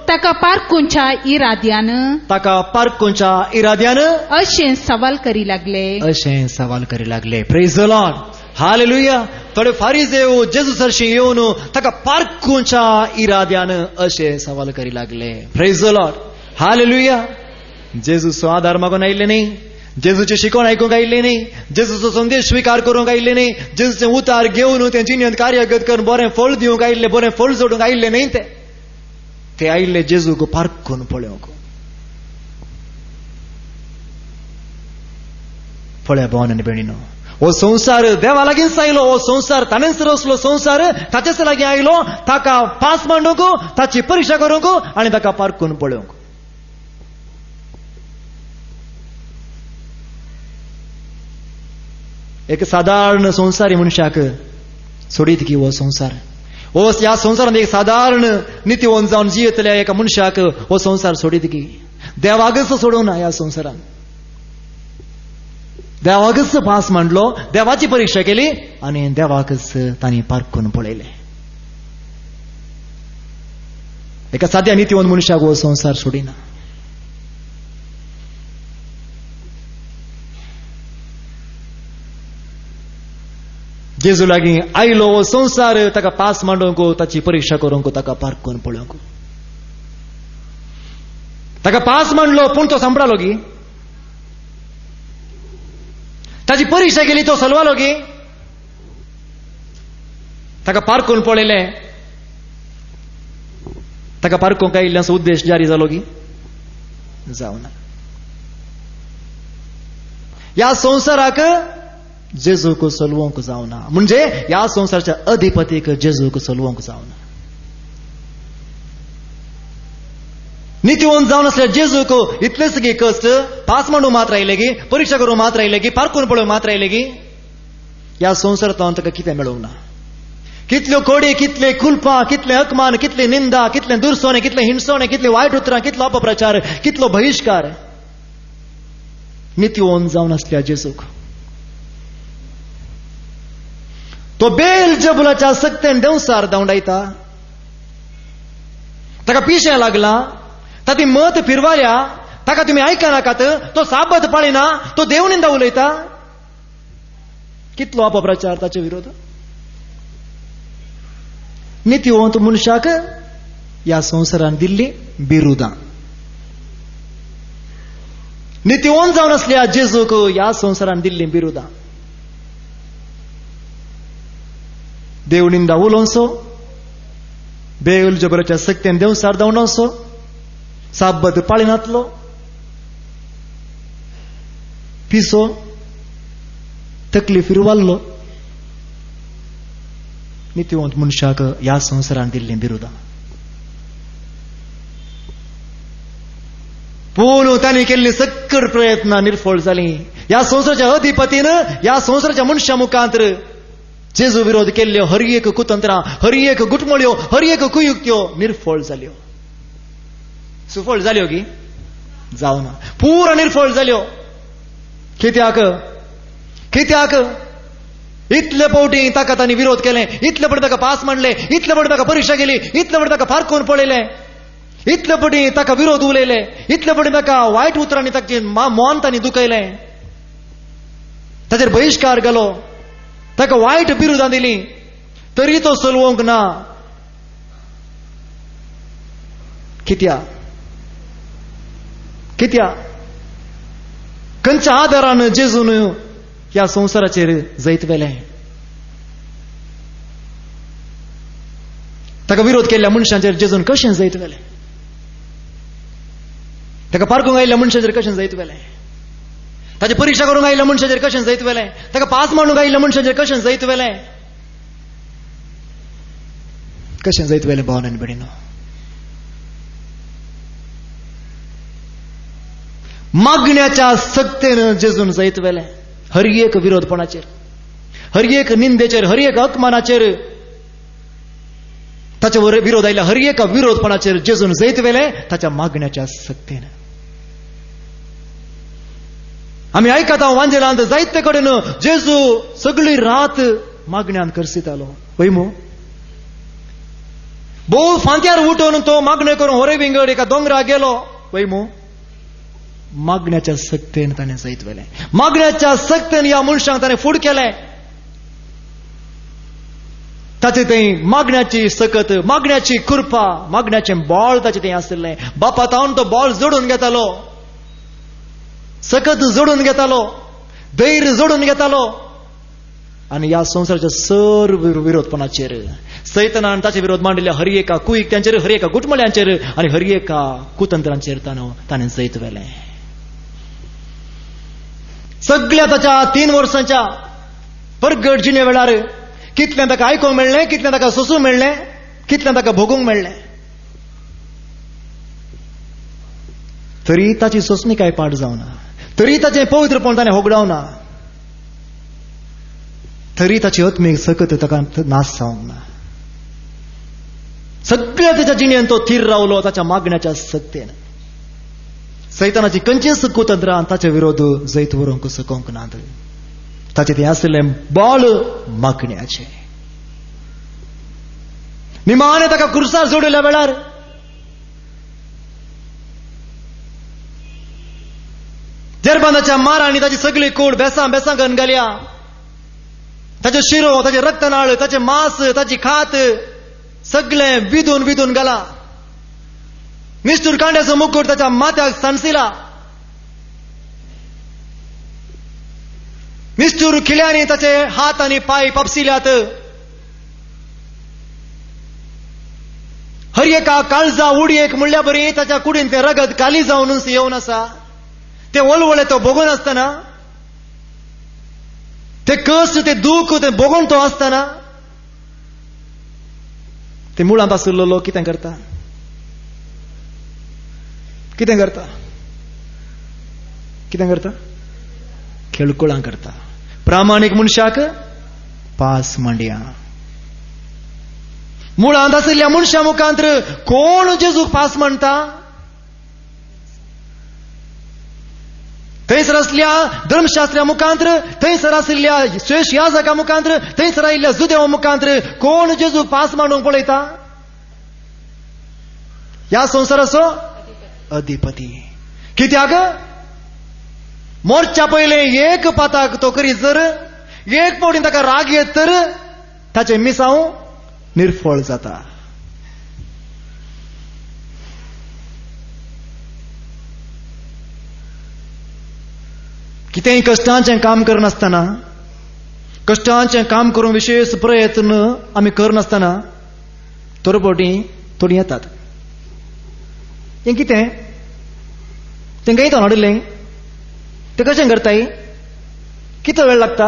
Speaker 2: ताका पारखूंच्या इराद्यान अशें सवाल करी लागले.
Speaker 1: Praise the Lord, hallelujah. थोडे फारिजेव जेजू सरशी येवन ताका पारखूच्या इराद्यान अशे सवाल करी लागले. Praise the Lord. हालेलुया. जेजूचो आधार मागून आयिल्ले न्ही, जेजूची शिकवण आयकूंक आयिल्ले न्ही, जेजूचो संदेश स्वीकार करूंक आयिल्ले न्ही, जेजूचे उतार घेवन ते जिणेंत कार्यगत करून बरें फळ दिवंक आयिल्ले, बरें फळ जोडूंक आयिल्ले न्ही. ते आयिल्ले जेजूक पारखून पळोवंक. पळया भावांनो आनी भयणीनो, हो संसार देवा लागींच आयलो. हो संसार ताणेंच रचलो. संसार ताचेच लागीं आयलो. ताका पास मांडूंक, ताची परीक्षा करूंक आनी ताका पारखून पळोवंक. एक साधारण संसारी मनशाक सोडीत की हो संसार, हो ह्या संसारांत एक साधारण नितीवन जावन जियेतल्या एका मनशाक हो संसार सोडीत की देवागच सोडूना. ह्या संसारान देवागच पास मांडलो, देवाची परीक्षा केली आनी देवाकच तांणी पारखून पळयले. एका साध्या नितीवन मनशाक हो संसार सोडिना. जेजू लागीं आयलो हो संसार ताका पास मांडूंक, ताची परीक्षा करूंक, ताका पारखून पळोवंक. ताका पास मांडलो पूण तो सांपडालो गी. ताची परीक्षा केली, तो सलवालो गी. ताका पारखून पळयले, ताका पारखूंक आयिल्ल्याचो उद्देश जारी जालो गी? जावना. ह्या संसाराक जेजूक चलोवंक जावना. म्हणजे ह्या संसाराच्या अधिपतीक जेजूक चलोवंक जावना. नितीवन जावन आसल्या जेजूक इतलेच गी कश्ट, पास मांडूंक मात्र आयले गी, परीक्षा करूंक मात्र आयले गी, पारखून पळोवंक मात्र आयले गी. ह्या संवसारांत ताका कितें मेळोवंक ना. कितल्यो कोडी, कितले कुल्पां, कितले अकमान, कितले निंदा, कितले दुरसोणे, कितले हिंडसोणे, कितले वायट उतरां, कितलो अपप्रचार, कितलो बहिष्कार. नितीवन जावन आसल्या जेजूक तो बेलजबुलाच्या सक्तेन देंवसार धांवडायता. ताका पिशें लागला, ताची मत फिरवाल्या, ताका तुमी आयकनाकात, तो साबत पाळिना, तो देवनिंदा उलयता. कितलो अपप्रचार ताचे विरोध. नितीवंत मनशाक ह्या संवसारान दिल्ली बिरुदां. नितीवंत जावन आसल्या जेजूक ह्या संवसारान दिल्ली बिरुदां. देवनिंदा उलोवचो, बेलजबलाच्या सक्तेन देंवसार धांवडावचो, साबत पाळिनातलो, पिसो, तकली फिरवाल्लो. नितीवंत मनशाक ह्या संवसारान दिल्ली बिरुदां. पूण तांणी केल्ली सक्कड प्रयत्नां निर्फळ जालीं. ह्या संवसाराच्या अधिपतीन ह्या संवसाराच्या मनशा मुखांतर जेजू विरोध केल्ल्यो हर एक कुतंत्रां, हर एक गुटमळ्यो, हर एक कुयुक्त्यो निर्फळ जाल्यो. सुफळ जाल्यो गी? जावना. पुरो निर्फळ जाल्यो. कित्याक? इतले फावटी ताका तांणी विरोध केले, इतले फावटी ताका पास मांडले, इतले फावटी ताका परीक्षा केली, इतले फावटी ताका पारखून पळयले, इतले फावटी ताका विरोध उलयले, इतले फावटी ताका वायट उतरांनी ताचे मोन तांणी दुखयले, ताचेर बहिष्कार घालो, ताका वायट बिरुदां दिली, तरी तो चलोवंक ना. कित्याक? खंयच्या आदारान जेजून ह्या संवसाराचेर जैतवेले? ताका विरोध केल्ल्या मनशांचेर जेजून कशें जैतवेले? ताका पारखूंक आयिल्ल्या मनशांचेर कशें जैतवेले? ताची परीक्षा करूंक आयिल्ल्या मनशाचेर कशें जैतवेले? ताका पास मांडूंक आयिल्ल्या मनशाचेर कशें जैतवेले? कशें जैतवेले भावांनो आनी भयणींनो? मागण्याच्या सक्तेन जेजून जैतवेले. हर एक विरोधपणाचेर, हर एक निंदेचेर, हर एक अपमानाचेर, ताचे विरोध आयिल्ल्या हर एका विरोधपणाचेर जेजून जैतवेले ताच्या मागण्याच्या सक्तेन. आमी आयकता वांजेलांत जायते कडेन जेजू सगळी रात मागण्यान करसितालो. वयमू भोव फांत्यार उठून तो मागणे करून होरे विंगड एका दोंगरा गेलो. वयमू मागण्याच्या सक्तेन ताणें जैतवेले. मागण्याच्या सक्तेन ह्या मनशांक ताणें फूड केलें. ताचे थंय मागण्याची सकत, मागण्याची कृपा, मागण्याचें बॉळ ताचे थंय आसलें. बापातावन तो बॉळ जोडून घेतालो, सकत जोडून घेतालो, धैर्य जोडून घेतालो. आनी ह्या संवसाराच्या सर्व विरोधपणाचेर सैतानान ताचे विरोध मांडिल्ल्या हर एका कुयिक्त्यांचेर, हर एका गुटमळ्यांचेर आनी हर एका कुतंत्रांचेर ताणें जैत वेलें. सगळ्या ताच्या 3 वर्सांच्या परगट जिणे वेळार कितलें ताका आयकूंक मेळ्ळें, कितलें ताका सोसूंक मेळ्ळें, कितलें ताका भोगूंक मेळ्ळें. तरी ताची सोसणी कांय पाड जावना, तरी ताचें पवित्रपण ताणें होगडावना, तरी ताची आत्मीक सकत ताका नाश जावंक ना. सगळ्या ताच्या जिणेन तो थीर रावलो ताच्या मागण्याच्या सक्तेन. सैतानाची खंयचीच कुतंत्रां ताचे विरोध जैत व्हरूंक सकूंक नात. ताचे तें आसलें बॉल मागण्याचें. निमाणें ताका क्रुसार जोडिल्ल्या वेळार जेरबांदाच्या मारांनी ताची सगळी कूड बेसां बेसां करून घाल्या. ताचे शिरो, ताचे रक्तनाळ, ताचे मांस, ताची खात सगळें विधून विधून घाला. निष्ठूर कांड्याचो मुकुट ताच्या माथ्याक सांडसिला. निष्ठूर खिल्यांनी ताचे हात आनी पाय पापसिल्यात. हर एका काळजा उडयेक म्हणल्या बरी ताच्या कुडीन तें रगत काली जावन येवन आसा. ते वळवळे तो भोगून आसतना, ते कश्ट, ते दूख, ते भोगून तो आसतना ते मुळांत आशिल्लो लोक कितें करता? कितें करता? कितें करता? खेळकुळां करता. प्रामाणीक मनशाक पास मांडया. मुळांत आशिल्ल्या मनशा मुखांतर कोण जेजूक पास मांडटा? थंयसर आसल्या धर्मशास्त्रा मुखांतर, थंयसर आशिल्ल्या श्रेष्ठ याजका मुखांतर, थंयसर आयिल्ल्या जुदेवा मुखांतर कोण जेजूक पास मांडूंक पळयता? ह्या संवसाराचो अधिपती. कित्याक? मोरच्या पयले एक पाताक तो करीत जर एक फावटीन ताका राग येत तर ताचे मिसांव निर्फळ जाता. कितेंय कश्टांचें काम करनासतना, कश्टांचें काम करूंक विशेष प्रयत्न आमी करनासतना तोरपोटी थोडीं येतात. हें कितें? तेंकां येता हाडिल्लें तें कशें करताय? कितलो वेळ लागता?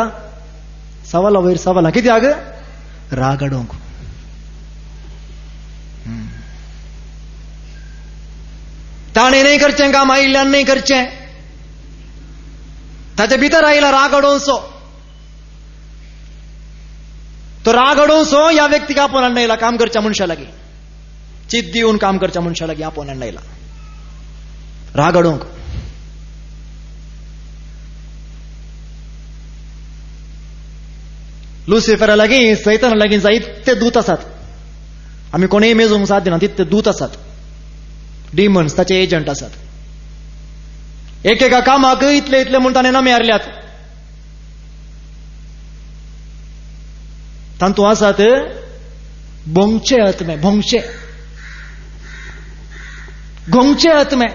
Speaker 1: सवालां वयर सवालां. कित्याक? राग हाडूंक. ताणें नाही करचें काम आयिल्ल्यान नाही करचें. ताचे भितर आयला राग हाडोवचो. तो राग हाडोवचो ह्या व्यक्तीक आपोवन हाडून काम करच्या मनशा लागीं, चित दिवन काम करच्या मनशा लागीं आपोवन हाडून राग हाडूंक. लुसिफरा लागीं, सैताना लागीं जायते दूत आसात. आमी कोणेय मेजूंक साध्य ना तितले दूत आसात. डिमन्स ताचे एजंट आसात. एकेका कामाक इतले इतले म्हूण ताणें नामे हारल्यात. तांतू आसात भोंगचे आत्मे, भोंगचे घोंगचे आत्मे.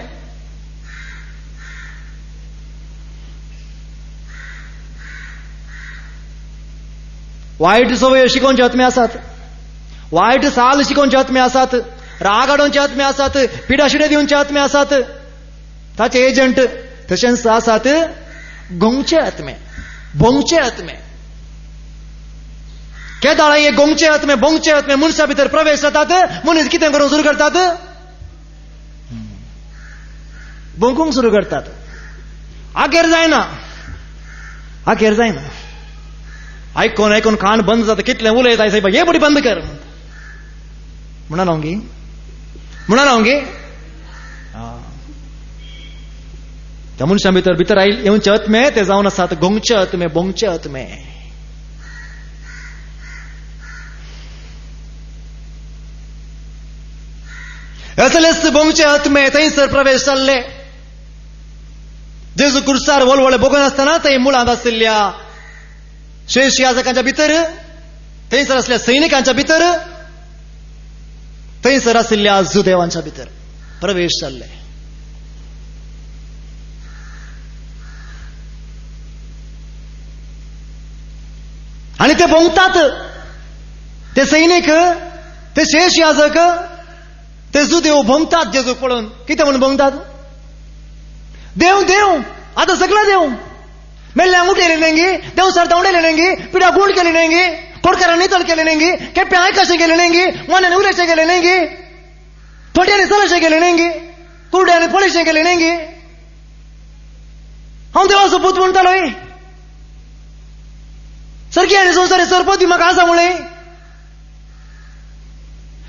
Speaker 1: वायट सवय शिकोवचे आत्मे आसात, वायट साल शिकोवचे आत्मे आसात, राग हाडोवचे आत्मे आसात, पिडाशिडे दिवचे आत्मे आसात. ताचे एजंट तशेंच आसात घोंगचे आत्मे, भोंगचे आत्मे. केदाळ हे घोंगचे आत्मे, भोंगचे आत्मे मनशा भितर प्रवेश जातात. मनीस कितें करूंक सुरू करतात? भोंकूंक सुरू करतात. आखेर जायना, आखेर जायना. आयकोन आयकोन कान बंद जाता. कितलें उलयता साहेब, हे बडी बंद कर म्हणा न्हू म्हणा न्हू. त्या मनशां भितर भितर आयिल्ले येवचे आत्मे ते जावन आसात घोंगचे आत्मे, भोंगचे आत्मे. असलेच भोंगचे आत्मे थंयसर प्रवेश जाल्ले. जेजू क्रुसार वळवळे भोगून आसतना थंय मुळांत आशिल्ल्या श्रेष्ठ याजकांच्या भितर थंयसर असल्या सैनिकांच्या भितर थंयसर आशिल्ल्या जुदेवांच्या भितर प्रवेश जाल्ले. आणि ते भोंवतात, ते सैनिक, ते शेष याजक, ते जुदेव भोंवतात जेजूक पळोवन. कितें म्हणून भोंवतात? देव देव, आता सगळं देव. मेल्ल्यांक उठयलें नेंगी, देव सरता उडयलें नेंगी, पिड्या गुंड केली नेंगी, कोडकारांनी नितळ केले नेंगी, केप्यां आयकाशें गेले नेंगी, मोन्यानी उलयशें गेले नेंगी, थोड्यांनी चलशें गेले नेंगी, कुरड्यांनी पळयशें गेले नेंगी. हांव देवाचो पूत म्हणटालोय. सरकी आनी संवसारी सरपती म्हाका आसा म्हळें.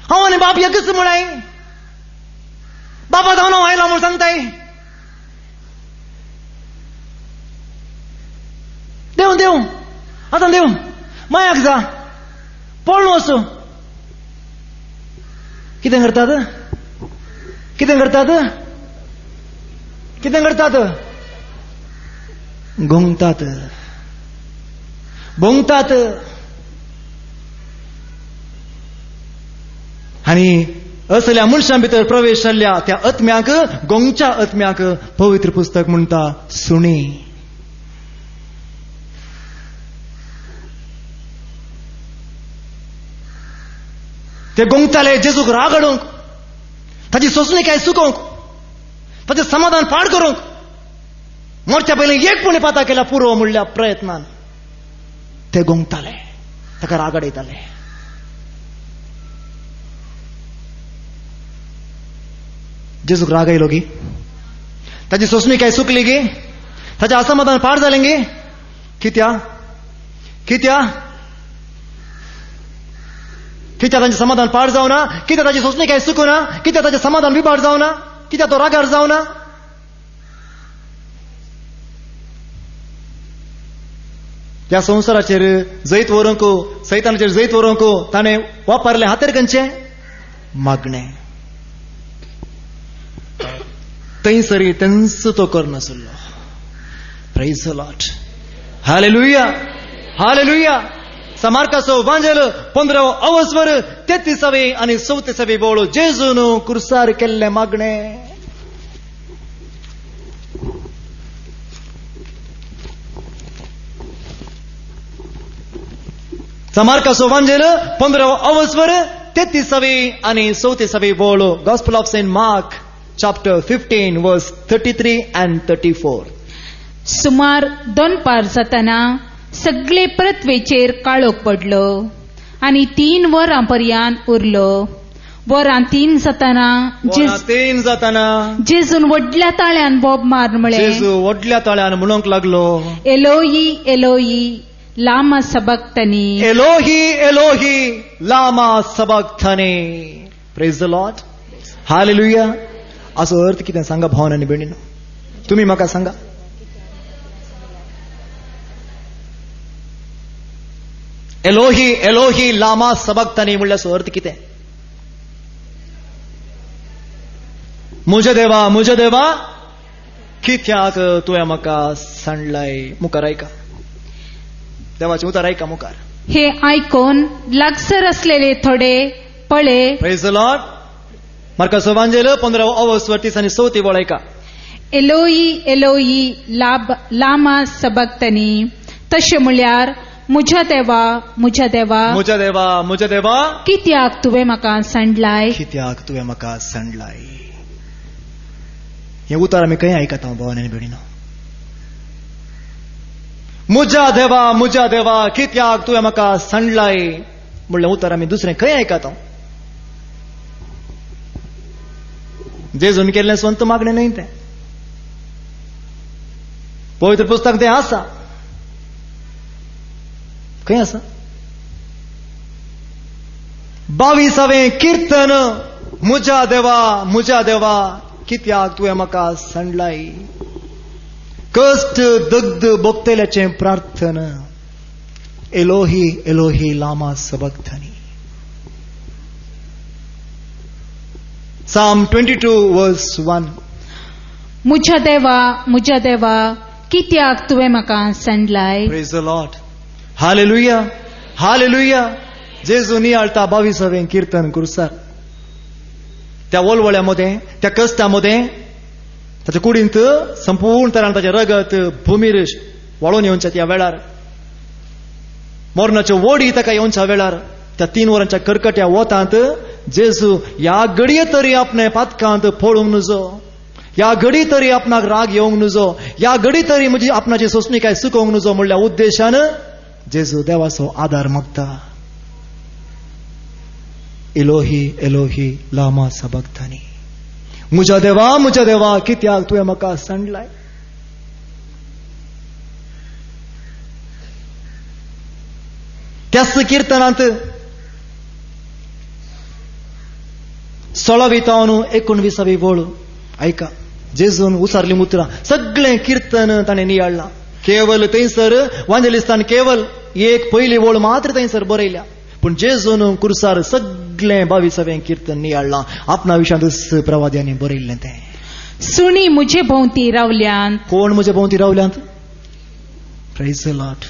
Speaker 1: हांव आनी बाप एकच म्हणाय. बापा जावन हांव आयला म्हूण सांगताय. देव देव, आता देव मायाक जा, पळून वचू. कितें करतात? कितें करतात? कितें करतात? घुंवतात, भोंवतात. आणि असल्या मनशां भितर प्रवेश जाल्ल्या त्या आत्म्याक, गोंगच्या आत्म्याक पवित्र पुस्तक म्हणटा सुणी. ते गोंगताले जेजूक राग हाडूंक, ताची सोंसणीकाय सुकोवंक, ताचें समाधान पाड करूंक. मोरच्या पयलीं एकपणी पाता केल्या पुरो म्हणल्या प्रयत्नान ते गोंगताले, ताका राग हाडयताले. जेजूक राग आयलो गी, ताची सोंसणीकाय सुकली गी, ताचें असमाधान पाड जालें गी. कित्याक ताचें समाधान पाड जावना? कित्याक ताची सोंसणीकाय सुकूना? कित्याक ताचें समाधान बिबाड जावना? कित्याक तो रागार जावना? ह्या संवसाराचेर जैत व्हरूंक, सैतानाचेर जैत व्हरूंक ताणें वापरलें हातेर खंयचें? मागणें. थंयसरी तेंच तो करनासलो. Praise the Lord. Hallelujah, hallelujah. मार्काचो वांजेल 15 अवस्वर 33 आनी 34 बोळ जेजून क्रुसार केल्ले मागणे. मार्काचो वांजेल 15 अवस्वर 33 आनी 34 बोळ. Gospel of Saint Mark chapter 15 verse 33 and 34.
Speaker 2: सुमार 2 पार जाताना सगळे पृथ्वेचेर काळोख पडलो आणि 3 वरां पर्यंत उरलो. वरां 3 जाताना जेजून व्हडल्या ताळ्यान बोब मार म्हळें.
Speaker 1: जेजू व्हडल्या ताळ्यान म्हणूंक लागलो,
Speaker 2: एलोही एलोही लामा सबक्तनी,
Speaker 1: एलोही एलोही लामा सबक्तनी. Praise the Lord. हालेलुया. असो अर्थ कितें सांगा भावन आनी भयणीनो? तुमी म्हाका सांगा. एलोही एलोही लामा सबक्तनी म्हणल्याचो अर्थ कितें? म्हज्या देवा कित्याक तुवें म्हाका सांडलाय? मुखार ऐका, देवाचें उतर ऐका मुखार.
Speaker 2: हे आयकून लागसर असलेले थोडे पळे.
Speaker 1: Praise the lord. मार्काचो वांजेल 15 अवस्वर 30 आनी 34 बोळ ऐका.
Speaker 2: एलोही एलोही लामा सबक्तनी, तशें म्हळ्यार म्हज्या देवा कित्याक तुवें म्हाका सांडलाय?
Speaker 1: कित्याक तुवें म्हाका सांडलाय? हें उतर आमी खंय आयकता भावान आनी भयणीनो? म्हज्या देवा कित्याक तुवें म्हाका सांडलाय म्हणलें उतर आमी दुसरें खंय आयकता? जेजून केल्लें स्वंत मागणें न्हय तें. पवित्र पुस्तक तें आसा. खंय आसा? 22वें कीर्तन. म्हज्या देवा कित्याक तुवें म्हाका सांडलाय? कश्ट दग्ध भोगतेल्याचें प्रार्थना. एलोही एलोही लामा सबक्तनी. Psalm 22 verse 1.
Speaker 2: म्हज्या देवा कित्याक तुवें म्हाका सांडलाय?
Speaker 1: Praise the Lord. Hallelujah. Hallelujah. जेजू नियाळता 22वें कीर्तन कुर्सार. त्या वळवळ्यामध्ये, त्या कष्टामध्ये, त्याच्या कुडींत संपूर्ण तरान ताचे रगत भूमीर वाळून येवच्या त्या वेळार, मरणाच्यो वोडी ताका येवच्या वेळार, त्या 3 वरांच्या कर्कट्या वतांत जेजू ह्या घडये तरी आपणे पातकांत फोडूंक नजो, ह्या घडी तरी आपणाक राग येवंक नजो, ह्या घडी तरी म्हणजे आपणाची सोसणी काय सुकोवंक नजो म्हणल्या उद्देशान जेजू देवाचो आदार मागता. एलोही एलोही लामा सबक्तानी. म्हज्या देवा कित्याक तुवें म्हाका सांडलाय. त्याच कीर्तनांत 16-19 वळ ऐका. जेजून उसारली मुत्रां सगळें कीर्तन ताणें नियाळलां. केवल थंयसर वांजेलिस्तान केवल एक पयली वळ मात्र थंयसर बरयल्या. पूण जेजून कुर्सार सगळें 22वें कीर्तन नियाळलां. आपणा विशयांत प्रवाद्यांनी बरयल्लें तें.
Speaker 2: सुणी मुझे भोंवती रावल्यांत.
Speaker 1: कोण म्हजे भोंवती रावल्यांत? Praise the Lord.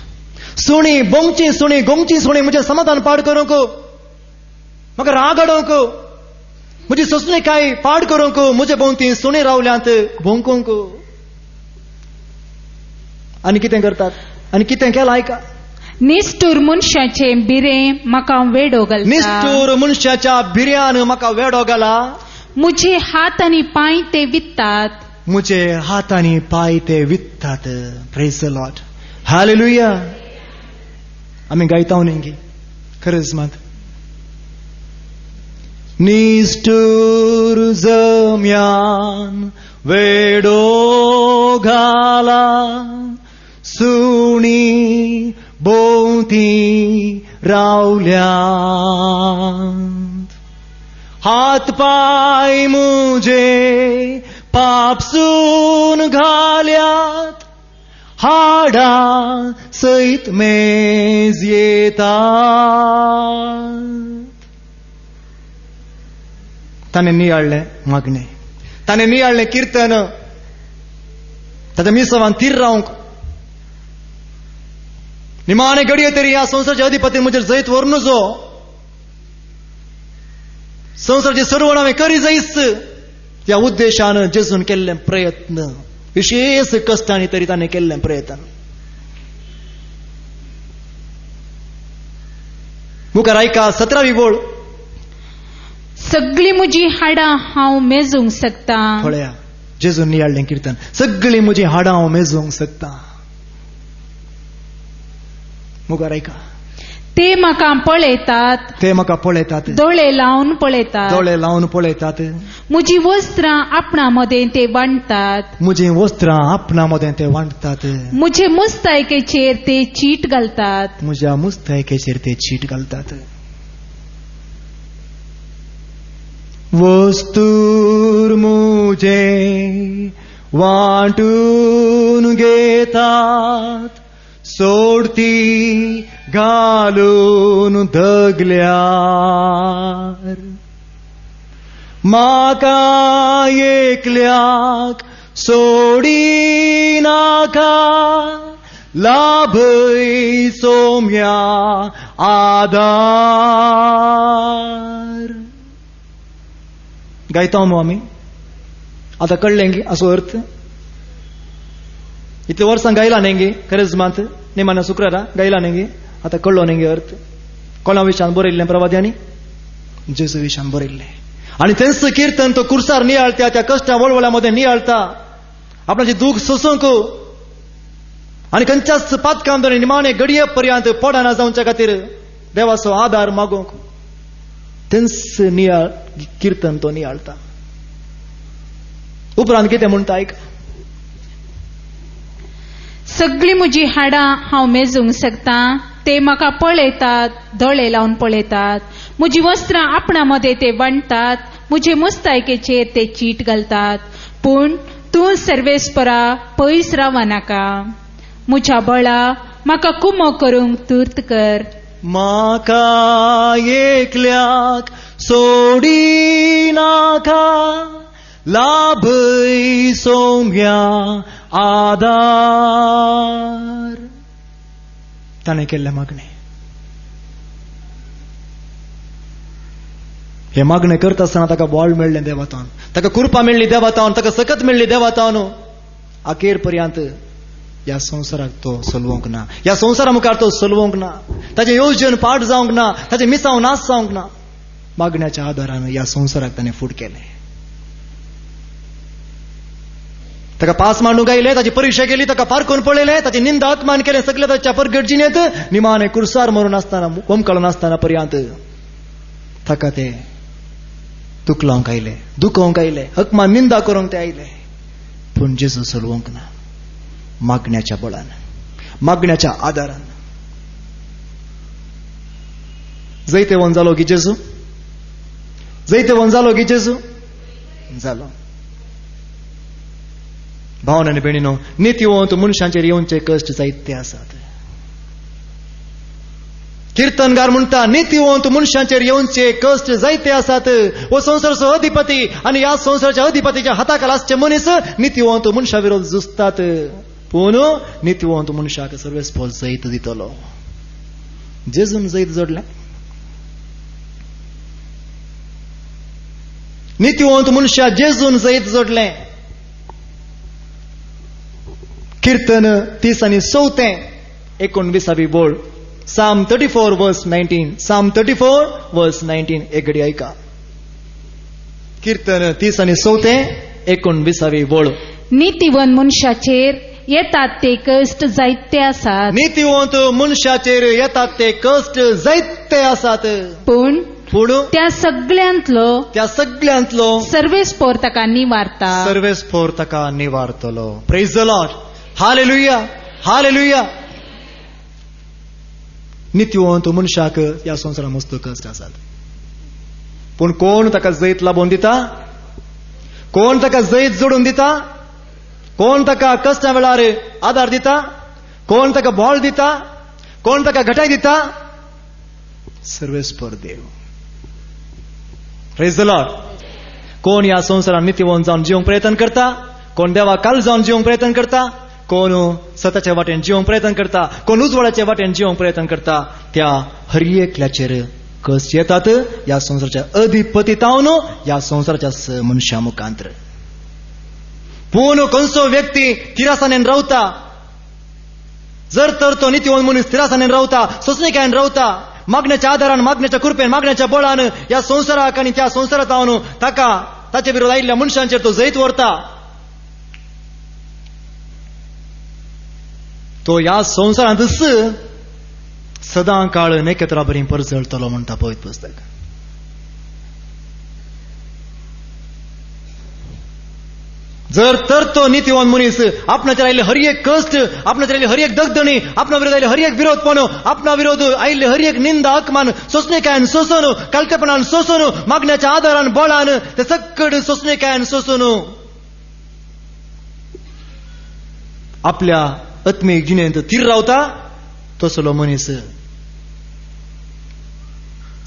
Speaker 1: सुणी बोंगची सुणी गोंगची सुणी म्हजें समाधान पाड करूंक, म्हाका राग हाडूंक, म्हजी सोसणी काय पाड करूंक म्हजे भोंवती सुणी रावल्यांत भोंकूंक. आनी कितें करतात? आनी कितें केलां ऐका.
Speaker 2: निष्ठुर मनशाचे बिरे म्हाका वेडो घालता.
Speaker 1: निष्ठुर मनशाच्या बिर्यान म्हाका वेडो घाला.
Speaker 2: मुझे हात आनी पांय ते वित्तात.
Speaker 1: म्हजे हात आनी पांय ते वित्तात. Praise the Lord. हालेलुया. आमी गायता न्ही खरंच मात. निष्ठुर जम्यान वेडो घाला, सुणी भोंवती रावल्यात, हात पाय मुझे पापसून घाल्यात, हाडा सैत मेज येतात. ताणें नियाळलें मागणें, ताणें नियाळलें कीर्तन, ताच्या मिसवान तीर रावंक. निमाणे घडये तरी ह्या संवसाराचे अधिपती म्हजेर जैत व्हर नजो, संवसाराची सरवण हांवें करी जायस. ह्या उद्देशान जेजून केल्ले प्रयत्न, विशेष कश्टांनी तरी ताणें केल्ले प्रयत्न. मुखार ऐका 17वी वळ.
Speaker 2: सगळी म्हजी हाडां हांव मेजूंक शकता.
Speaker 1: पळया जेजून नियाळलें कीर्तन. सगळी म्हजी हाडां हांव मेजूंक शकता. मुखार ऐका.
Speaker 2: ते म्हाका पळयतात.
Speaker 1: ते म्हाका पळयतात.
Speaker 2: दोळे लावन पळयतात.
Speaker 1: दोळे लावन पळयतात.
Speaker 2: म्हजी वस्त्रां आपणा मदें ते वांटतात.
Speaker 1: म्हजी वस्त्रां आपणा मदें ते वांटतात.
Speaker 2: म्हजे मुस्तायकेचेर ते चीट घालतात.
Speaker 1: म्हज्या मुस्तायकेचेर ते चीट घालतात. वस्तूर मुझे वांटून घेतात, सोडती घालून धगल्यार, म्हाका एकल्याक सोडी नाका, लाभय सोम्या आदार. गायता न्हू आमी. आतां कळ्ळें गी असो अर्थ. इतले वर्सां गायला न्ही गे खरेंच मात निमाण्या शुक्रारा गायला न्ही गे. आतां कळ्ळो न्ही गे अर्थ. कोणा विशयान बरयल्लें प्रवाद्यांनी? जेजू विशयान बरयल्लें. आनी तेंच कीर्तन तो कुर्सार नियाळता, त्या कश्टा वळवळ्या मध्ये नियाळता, आपणाचें दूख सोसूंक आनी खंयच्याच पातकांत निमाणे घडये पर्यंत पडना जावच्या खातीर देवाचो आदार मागूंक तेंच नियाळ कीर्तन तो नियाळता. उपरांत कितें म्हणटा ऐका.
Speaker 2: सगळी म्हजी हाडां हांव मेजूंक शकता. ते म्हाका पळयतात, दोळे लावन पळयतात. म्हजी वस्त्रां आपणा मदें ते वांटतात. म्हजे मुस्तायकेचेर ते चीट घालतात. पूण तूं सर्वेस्परा पयस रावं नाका. म्हज्या बळा म्हाका कुमो करूंक तूर्त कर.
Speaker 1: म्हाका एकल्याक सोडी नाका, लाभय सोम्या आदार. ताणें केल्लें मागणें. हे मागणे करता आसतना ताका बॉल मेळ्ळें देवातावन, ताका कुरपा मेळ्ळी देवातावन, ताका सकत मेळ्ळी देवातावन. अखेर पर्यंत ह्या संवसाराक तो सोलवंक ना, ह्या संवसारा मुखार तो सोलवंक ना, ताचें येवजण पाठ जावंक ना, ताचें मिसांव नाश जावंक ना. मागण्याच्या आदारान ह्या संवसाराक ताणें फूट केलें. ताका पास मांडूंक आयले, ताची परीक्षा केली, ताका पारखून पळयलें, ताची निंदा अपमान केलें, सगळे ताच्या परगडजिणेंत निमाणे कुर्सार मरून आसतना, कोमकळून आसतना पर्यंत ताका ते दुखलावंक आयले, दुखोवंक आयले, अपमान निंदा करूंक ते आयले. पूण जेजू सोलवंक ना. मागण्याच्या बळान, मागण्याच्या आदारान. जैते वन जालो की जेजू, जैते वन जालो की जेजू जालो. भावन आनी भयणीनो, नित्यवंत मनशांचेर येवचे कश्ट जायते आसात. कीर्तनगार म्हणटा नित्यवंत मनशांचेर येवचे कश्ट जायते आसात. हो संवसाराचो अधिपती आनी ह्या संवसाराच्या अधिपतीच्या हाताखाल आसचे मनीस नित्यवंत मनशा विरोध झुजतात. पूण नित्यवंत मनशाक सर्वेस्पर जैत दितलो. जेजून जैत जोडलें. नित्यवंत मनशा जेजून जैत जोडलें. कीर्तन 30 आनी 14 19 बोळ. Psalm 34 verse 19. Psalm 34 verse 19. एक घडी ऐका. कीर्तन 30 आनी 14 19 बोळ.
Speaker 2: नीतिवन मनशाचेर येतात ते कष्ट जायते आसात.
Speaker 1: नीतिवंत मनशाचेर येतात ते कष्ट जायते आसात.
Speaker 2: पूण
Speaker 1: त्या
Speaker 2: सगळ्यांतलो सर्वेस्पर ताका निवारता.
Speaker 1: सर्वेस्पर ताका निवारतलो. Praise the Lord. हालेलुया, हालेलुया. नित्यवंत मनशाक ह्या संवसारांत मस्त कश्ट आसात. पूण कोण ताका जैत लाबोवन दिता? कोण ताका जैत जोडून दिता? कोण ताका कश्टा वेळार आदार दिता? कोण ताका बळ दिता? कोण ताका घटाय दिता? सर्वेस्पर देव. Praise the Lord. कोण ह्या संवसारांत नित्यवंत जावन जिवंक प्रयत्न करता? कोण देवा काल जावन जिवंक प्रयत्न करता? कोण सताच्या वाटेन जिवंक प्रयत्न करता? कोण उजवाडाच्या वाटेन जिवंक प्रयत्न करता? त्या हर एकल्याचेर कश्ट येतात. ह्या संवसाराच्या अधिपतीतावन ह्या संवसाराच्या मनशा मुखांतर. पूण खंयचो व्यक्ती तिरासानेन रावता, जर तर तो नित्यवंत मनीस तिरासानेन रावता, सोंसणिकायेन रावता, मागण्याच्या आदारान, मागण्याच्या कृपेन, मागण्याच्या बळान ह्या संवसाराक आनी त्या संवसारांतावन ताका ताचे विरोध आयिल्ल्या मनशांचेर तो जैत व्हरता, तो ह्या संवसारांतच सदां काळ नेकेत्रां बरी परजळटलो म्हणटा पवित्र पुस्तक. जर तर तो नित्यवंत मनीस आपणाचेर आयिल्ले हर एक कश्ट, आपणाचेर आयिल्ले हर एक दगदणी, आपणा विरोध आयिल्ले हर एक विरोधपण, आपणा विरोध आयिल्ले हर एक निंदा अपमान सोंसणिकायेन सोसून, कळतेपणान सोसून, मागण्याच्या आदारान बळान ते सकट सोंसणिकायेन सोसून आपल्या आत्मीक जिणेंत थीर रावता, तसलो मनीस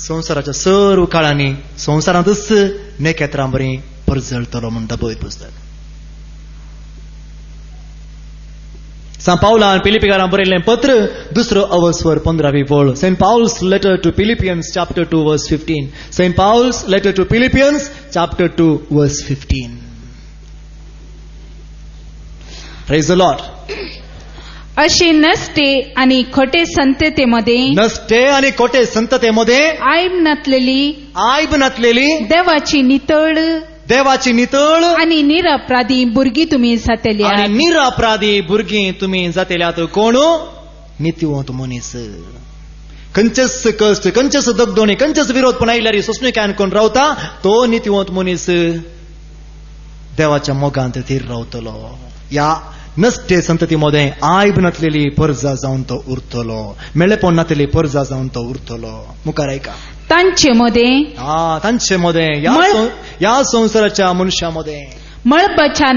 Speaker 1: संवसाराच्या सर्व काळांनी संवसारांतच नेकेत्रां बरी परजळटलो म्हणटा पवित्र पुस्तक. St. Paul Philippians बरयल्लें पत्र 2 अवस्वर 15 बोळ. St. Paul's letter to Philippians chapter 2 verse 15. St. Paul's letter to Philippians chapter 2 verse 15. Praise the Lord.
Speaker 2: अशी नसते आणि खोटे संततेमध्ये,
Speaker 1: नसते आणि खोटे संततेमध्ये आयब नसलेली देवाची नितळ
Speaker 2: आणि निरपराधी भुरगी तुम्ही जातल्या.
Speaker 1: आणि निरपराधी भुरगी तुम्ही जातल्यात. कोण? नित्यवंत मनीस. खंयचेच कश्ट, खंयचेच दगदोणी, खंयचेच विरोध पण आयल्यार सोंसणिकायेन कोण रावता, तो नित्यवंत मनीस देवाच्या मोगांत थीर रावतलो. या नसते संततीमध्ये आयब नसलेली परजा जावन तो उरतलो, मेळेपण नसलेली परजा जावन तो उरतलो. मुखार ऐका.
Speaker 2: तांचे मध्ये
Speaker 1: या संसाराच्या मनुष्यामध्ये
Speaker 2: मळबाच्या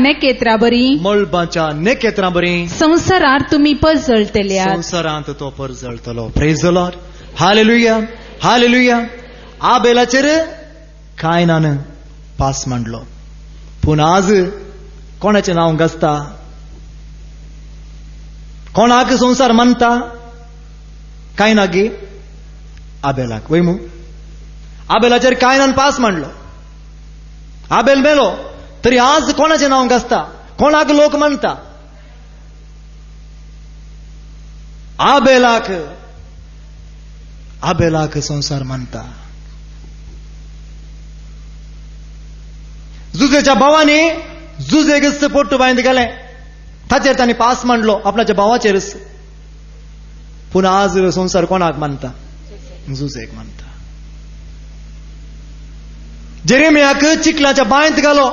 Speaker 1: नेकेत्रां बरी
Speaker 2: संसारात तुम्ही परजळतल्या.
Speaker 1: संसारांत तो परजळतलो. Praise the Lord. हालेलुया, हालेलुया. आबेलाचेर कायनान पास मांडलो, पूण आज कोणाचें नांव गसता? कोणाक संसार मानता? कायनागी आबेलाक. वयमू आबेलाचेर कायनान पास मांडलो. आबेल मेलो तरी आज कोणाचें नांव घासता, कोणाक लोक म्हणटा? आबेलाक संसार म्हणटा. जुजेच्या भावांनी जुजेक पोट्ट बांद गेले, ताचेर तांणी पास मांडलो आपणाच्या भावाचेरच. पूण आज संसार कोणाक मानता? जुजेक मानता. जेरेमियाक चिखलाच्या बांयत घालो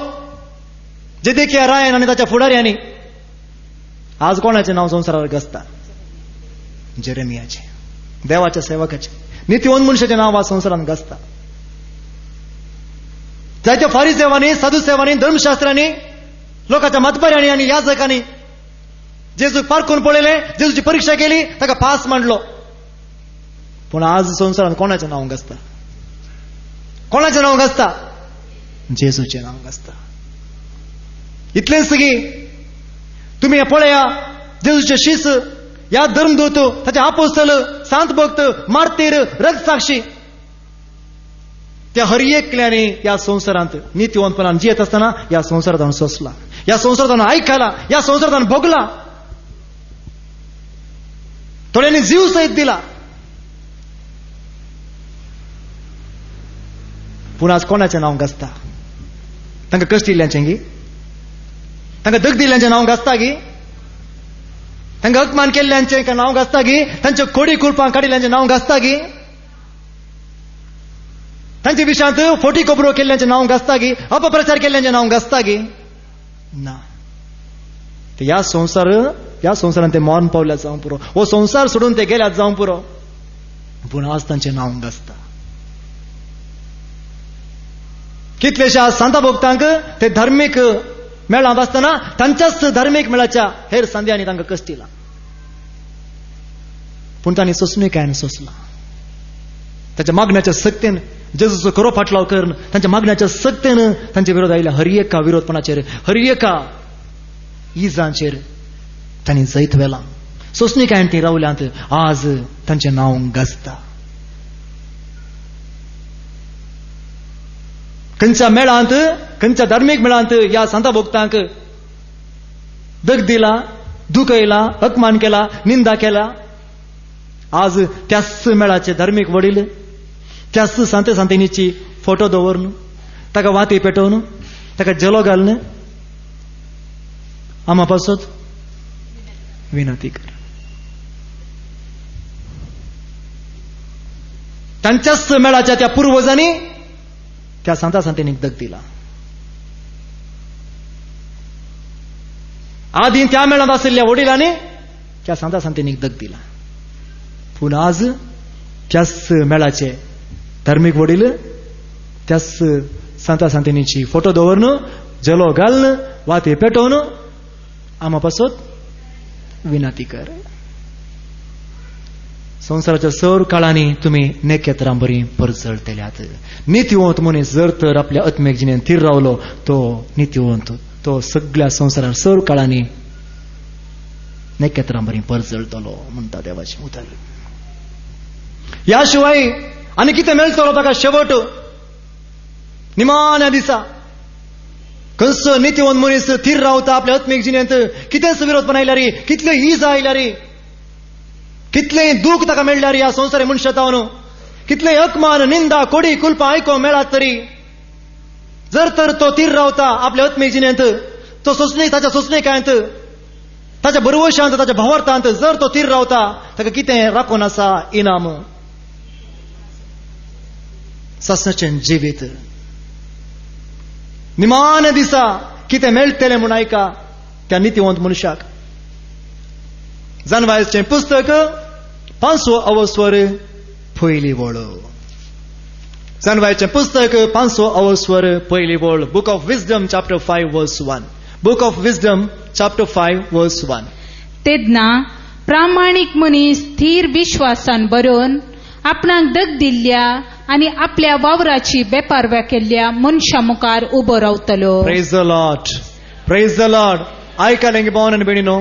Speaker 1: जेदेकिया रायन आनी ताच्या फुडाऱ्यांनी. आज कोणाचें नांव संवसारार घासता? जेरेमियाचे, देवाच्या सेवकाचे, नित्यवंत मनशाचें नांव आज संवसारान घासता. जायत्या फारिसेवांनी, साधुसेवांनी, धर्मशास्त्रांनी, लोकांच्या मतबऱ्यांनी आनी याजकांनी जेजूक पारखून पळयले, जेजूची परीक्षा केली, ताका पास मांडलो. पूण आज संवसारान कोणाचें नांव घासता? कोणाचें नांव घासता? जेजूचें नांव घासता. इतलेंच गी तुम्ही पळया, जेजूचे शिस, या धर्मदूत, ताचे आपोस्तल, सांत भक्त, मार्तीर, रक्तसाक्षी, त्या हर एकल्याने या संवसारांत नित्यवंतपणान जियेत असताना या संवसारांत सोसला, या संवसारांत ऐकला, या संवसारांत भोगला. थोड्यांनी जीव सहित दिला. पूण आज कोणाचें नांव घासता? तांकां कश्ट दिल्ल्यांचें गी, तांकां दग दिल्ल्यांचें नांव घासता गी, तांकां अपमान केल्ल्यांचें नांव घासता गी, तांचे खोडी कुलपां काडिल्ल्यांचें नांव घासता गी, तांचे विशयांत फोटी कोबरो केल्ल्यांचें नांव घासता गी, अपप्रचार केल्ल्यांचें नांव घासता गी? ना. या संवसारान ते मरण पावल्यात जावं पुरो, हो संवसार सोडून ते गेल्यात जावं पुरो, पूण आज तांचें नांव घासता. कितलेशा सांता भक्तांक ते धार्मीक मेळांत आसतना तांच्याच धार्मीक मेळाच्या हेर संध्यांनी तांकां कश्ट दिला. पूण तांणी सोंसणुकायेन सोंसला. ताच्या मागण्याच्या सक्तीन जेजूचो खरो फाटलाव करून तांच्या मागण्याच्या सक्तीन तांचे विरोध आयल्या हर एका विरोधपणाचेर, हर एका इजांचेर तांणी जैत वेलां. सोंसणुकायेन ती रावल्यांत. आज तांचें नांव घासता. खंयच्या मेळांत, खंयच्या धार्मीक मेळांत या सांता भक्तांक दग दिला, दुखयला, अपमान केला, निंदा केला, आज त्याच मेळाचे धार्मीक वडील त्याच सांते सांतेनीची फोटो दवरून, ताका वाती पेटोवन, ताका जलो घालून आमा पासत विनंती कर. तांच्याच मेळाच्या त्या पूर्वजांनी त्या सांता सांतेनीक दग दिला. आदी त्या मेळांत आशिल्ल्या वडिलांनी त्या सांता सांतेनीक दग दिला. पूण आज त्याच मेळाचे धार्मीक वडील त्याच सांता सांतेनीची फोटो दवरून, जलो घालून, वाते पेटोवन आमा पासत विनंती कर. संवसाराच्या सर काळांनी तुम्ही नेकेत्रां बरी परजळतेल्यात. नित्यवंत मनीस जर तर आपल्या आत्मेक जिणेन थीर रावलो, तो नित्यवंत, तो सगळ्या संवसारार सर काळांनी नेकेत्रां बरी परजळतलो म्हणटा देवाचें उतर. या शिवाय आनी कितें मेळटलो ताका शेवट? निमाण्या दिसा खंयचो नित्यवंत मनीस थीर रावता आपल्या आत्मेक जिणेंत, कितेंच विरोधपण आयल्यार, कितले इजा आयल्यार, कितले दूख ताका मेळ्ळ्यार ह्या संवसारी मनशातावन, कितले अपमान, निंदा, कोडी कुलपां आयकोंक मेळात तरी जर तर तो थीर रावता आपल्या आत्मेक जिणेंत, तो ताच्या सोंसणुकायेंत, ताच्या बरवशांत, ताच्या भावार्थांत जर तो थीर रावता, ताका कितें राखून आसा इनाम? सासणाचें जिवीत. निमाण्या दिसा कितें मेळटलें म्हूण आयका त्या नित्यवंत मनशाक. जानवायचें पुस्तक 5वो अवस्वर पयली वळ. जानवायचें पुस्तक 5वो अवस्वर पयली वळ. बुक ऑफ विजडम चॅप्टर 5 वर्स 1. बुक ऑफ विजडम चॅप्टर 5 वर्स 1.
Speaker 2: तेदना प्रामाणीक मनीस थीर विश्वासान बरोवन आपणाक दग दिल्ल्या आनी आपल्या वावराची बेपारव्या केल्ल्या मनशा मुखार उबो रावतलो.
Speaker 1: Praise the Lord. Praise the Lord. आयकलें गे भावन आनी भयणीनो,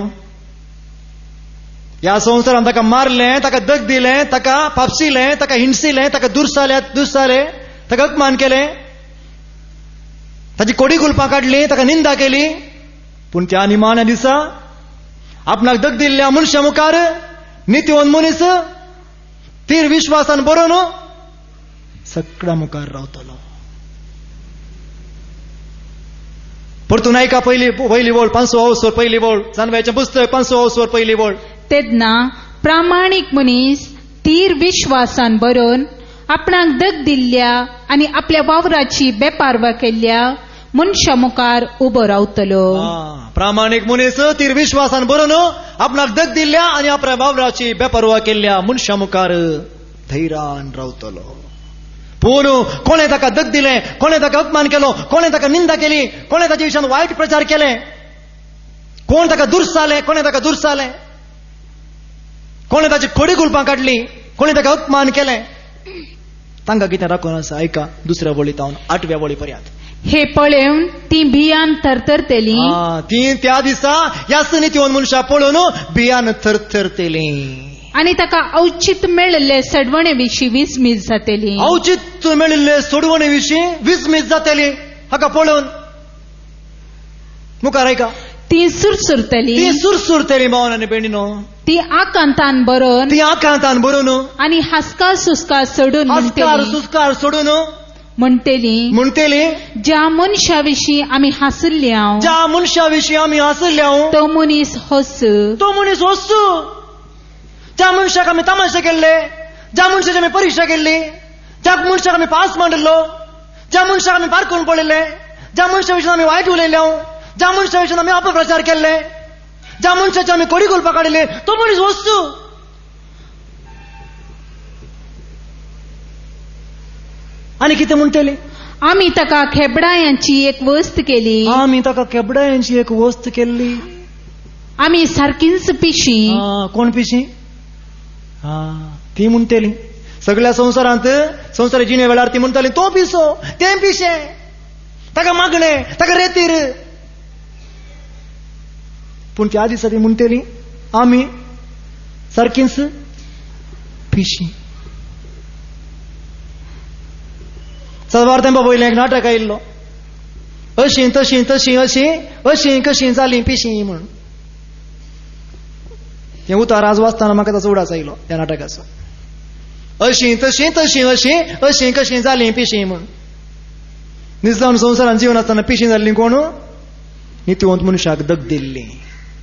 Speaker 1: ह्या संवसारान ताका मारलें, ताका दग दिलें, ताका फापशिलें, ताका हिणसिलें, ताका दुरसाले, ताका अपमान केले, ताची कोडी कुलपां काडली, ताका निंदा केली. पूण त्या निमाण्या दिसा आपणाक दग दिल्ल्या मनशा मुखार नित्यवंत मनीस तीर विश्वासान बरोवन सगळ्या मुखार रावतलो. परतून ऐका पहिली वळ 500 पहिली वळ, जानव्याचें पुस्तक 500 पहिली वळ.
Speaker 2: तेदना प्रामाणीक मनीस तीर विश्वासान बरोवन आपणाक दग दिल्ल्या आनी आपल्या वावराची बेपारवा केल्ल्या मनशा मुखार उबो रावतलो.
Speaker 1: प्रामाणीक मनीस तीर विश्वासान बरोवन आपणाक दग दिल्ल्या आनी आपल्या वावराची बेपारवा केल्ल्या मनशा मुखार धैर्यान रावतलो. पूण कोणे ताका दग दिले, कोणे ताका अपमान केलो, कोणे ताका निंदा केली, कोणे ताच्या विशयान वायट प्रचार केले, कोण ताका दुर्साले, कोणे ताका दुर्साले, कोणे ताची खोडी कुलपां काडली, कोणे ताका अपमान केले, तांकां कितें राखून आसा. ऐका दुसऱ्या वळींत 8व्या वळी पर्यंत.
Speaker 2: हे पळोवन ती भियान थरथरतेली.
Speaker 1: ती त्या दिसा ह्या नित्यवंत मनशा पळोवन भियान थरथरतेली.
Speaker 2: आनी ताका औचित मेळिल्ले सडवणे विशीं विस्मीत जातेली.
Speaker 1: औचित मेळिल्ले सोडवणे विशीं विस्मीत जातेली. हाका पळोवन मुखार ऐका
Speaker 2: ती सुरसुरतली.
Speaker 1: ती सुरसुरतेली. भावन आनी भयणीनो,
Speaker 2: ती आकांतान बरोवन,
Speaker 1: ती आकांतान बरोवन
Speaker 2: आनी हास्का सुस्का सोडून
Speaker 1: सुस्कार सोडून
Speaker 2: म्हणटेली, ज्या मनशा विशीं आमी हांसल्ल्या,
Speaker 1: ज्या मनशा विशीं आमी हांसल्ल्या,
Speaker 2: तो मनीस हस,
Speaker 1: तो मनीस हसू. ज्या मनशाक आमी तमाशे केल्ले, ज्या मनशाची आमी परीक्षा केल्ली, ज्या मनशाक आमी पास मांडलो, ज्या मनशाक आमी पारखून पळयले, ज्या मनशा विशीं आमी वायट उलयल्या, ज्या मनशा विशीं आमी अपप्रचार केल्ले, ज्या मनशाची आमी कोडी कुलपां काडले, तो मनीस वस्तू. आनी कितें म्हणटली?
Speaker 2: आमी ताका खेबडायांची एक वस्त केली.
Speaker 1: आमी ताका खेबडायांची एक वस्त केल्ली.
Speaker 2: आमी सारकींच पिशी.
Speaker 1: कोण पिशी? ती म्हणटली. सगळ्या संवसारांत संवसार जिणे वेळार ती म्हणटाली, तो पिसो, तें पिशे, ताका मागणे, ताका रेतीर. पूण त्या दिसा ती म्हणटली, आमी सारकींच पिशी. चलवार तेंपा पयलें एक नाटक आयिल्लो, अशीं तशीं तशीं अशीं अशीं कशीं जालीं पिशीं म्हण. हें उतार आज वाचताना म्हाका ताचो उडास आयलो त्या नाटकाचो. अशीं तशीं तशीं अशीं अशीं कशीं जालीं पिशीं म्हण. निजलावन संवसारान जीवन आसतना पिशीं जाल्लीं कोण? नित्यवंत मनशाक दग दिल्ली.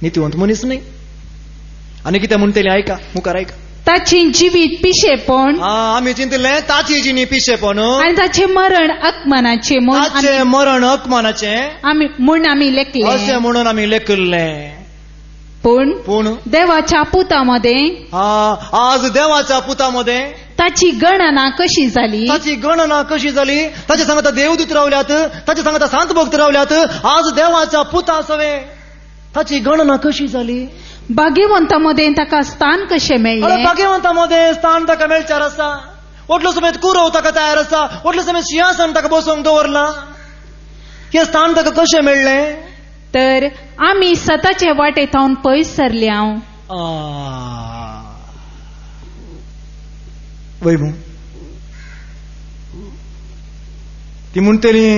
Speaker 1: नित्यवंत मनीस न्ही. आनी कितें म्हणटलीं ऐका, मुखार ऐका.
Speaker 2: ताची जिवीत पिशेपण,
Speaker 1: आमी चिंतलें ताची जिणी पिशेपण,
Speaker 2: आनी ताचें मरण अपमानाचें
Speaker 1: ताचें मरण अपमानाचें
Speaker 2: म्हूण आमी लेखलें.
Speaker 1: अशें म्हणून आमी लेखिल्लें.
Speaker 2: पूण देवाच्या पुतामध्ये,
Speaker 1: आज देवाच्या पुतामध्ये
Speaker 2: ताची गणना कशी जाली?
Speaker 1: ताची गणना कशी जाली? ताच्या सांगता देवदूत रावल्यात, ताच्या सांगता सांत भक्त रावल्यात. आज देवाच्या पुता सवे ताची गणना कशी जाली?
Speaker 2: भाग्यवंतामध्ये ताका स्थान कशें मेळ्ळें?
Speaker 1: भाग्यवंतामध्ये स्थान ताका मेळच्यार आसा. ओटलो समेत कुरव ताका तयार आसा. ओटलो समेत सिंहासन ताका बसोवंक दवरला. हे स्थान ताका कशें मेळ्ळें?
Speaker 2: तर आमी सताचे वाटेंतावन पयस सरल्या.
Speaker 1: वैभव ती म्हणटली,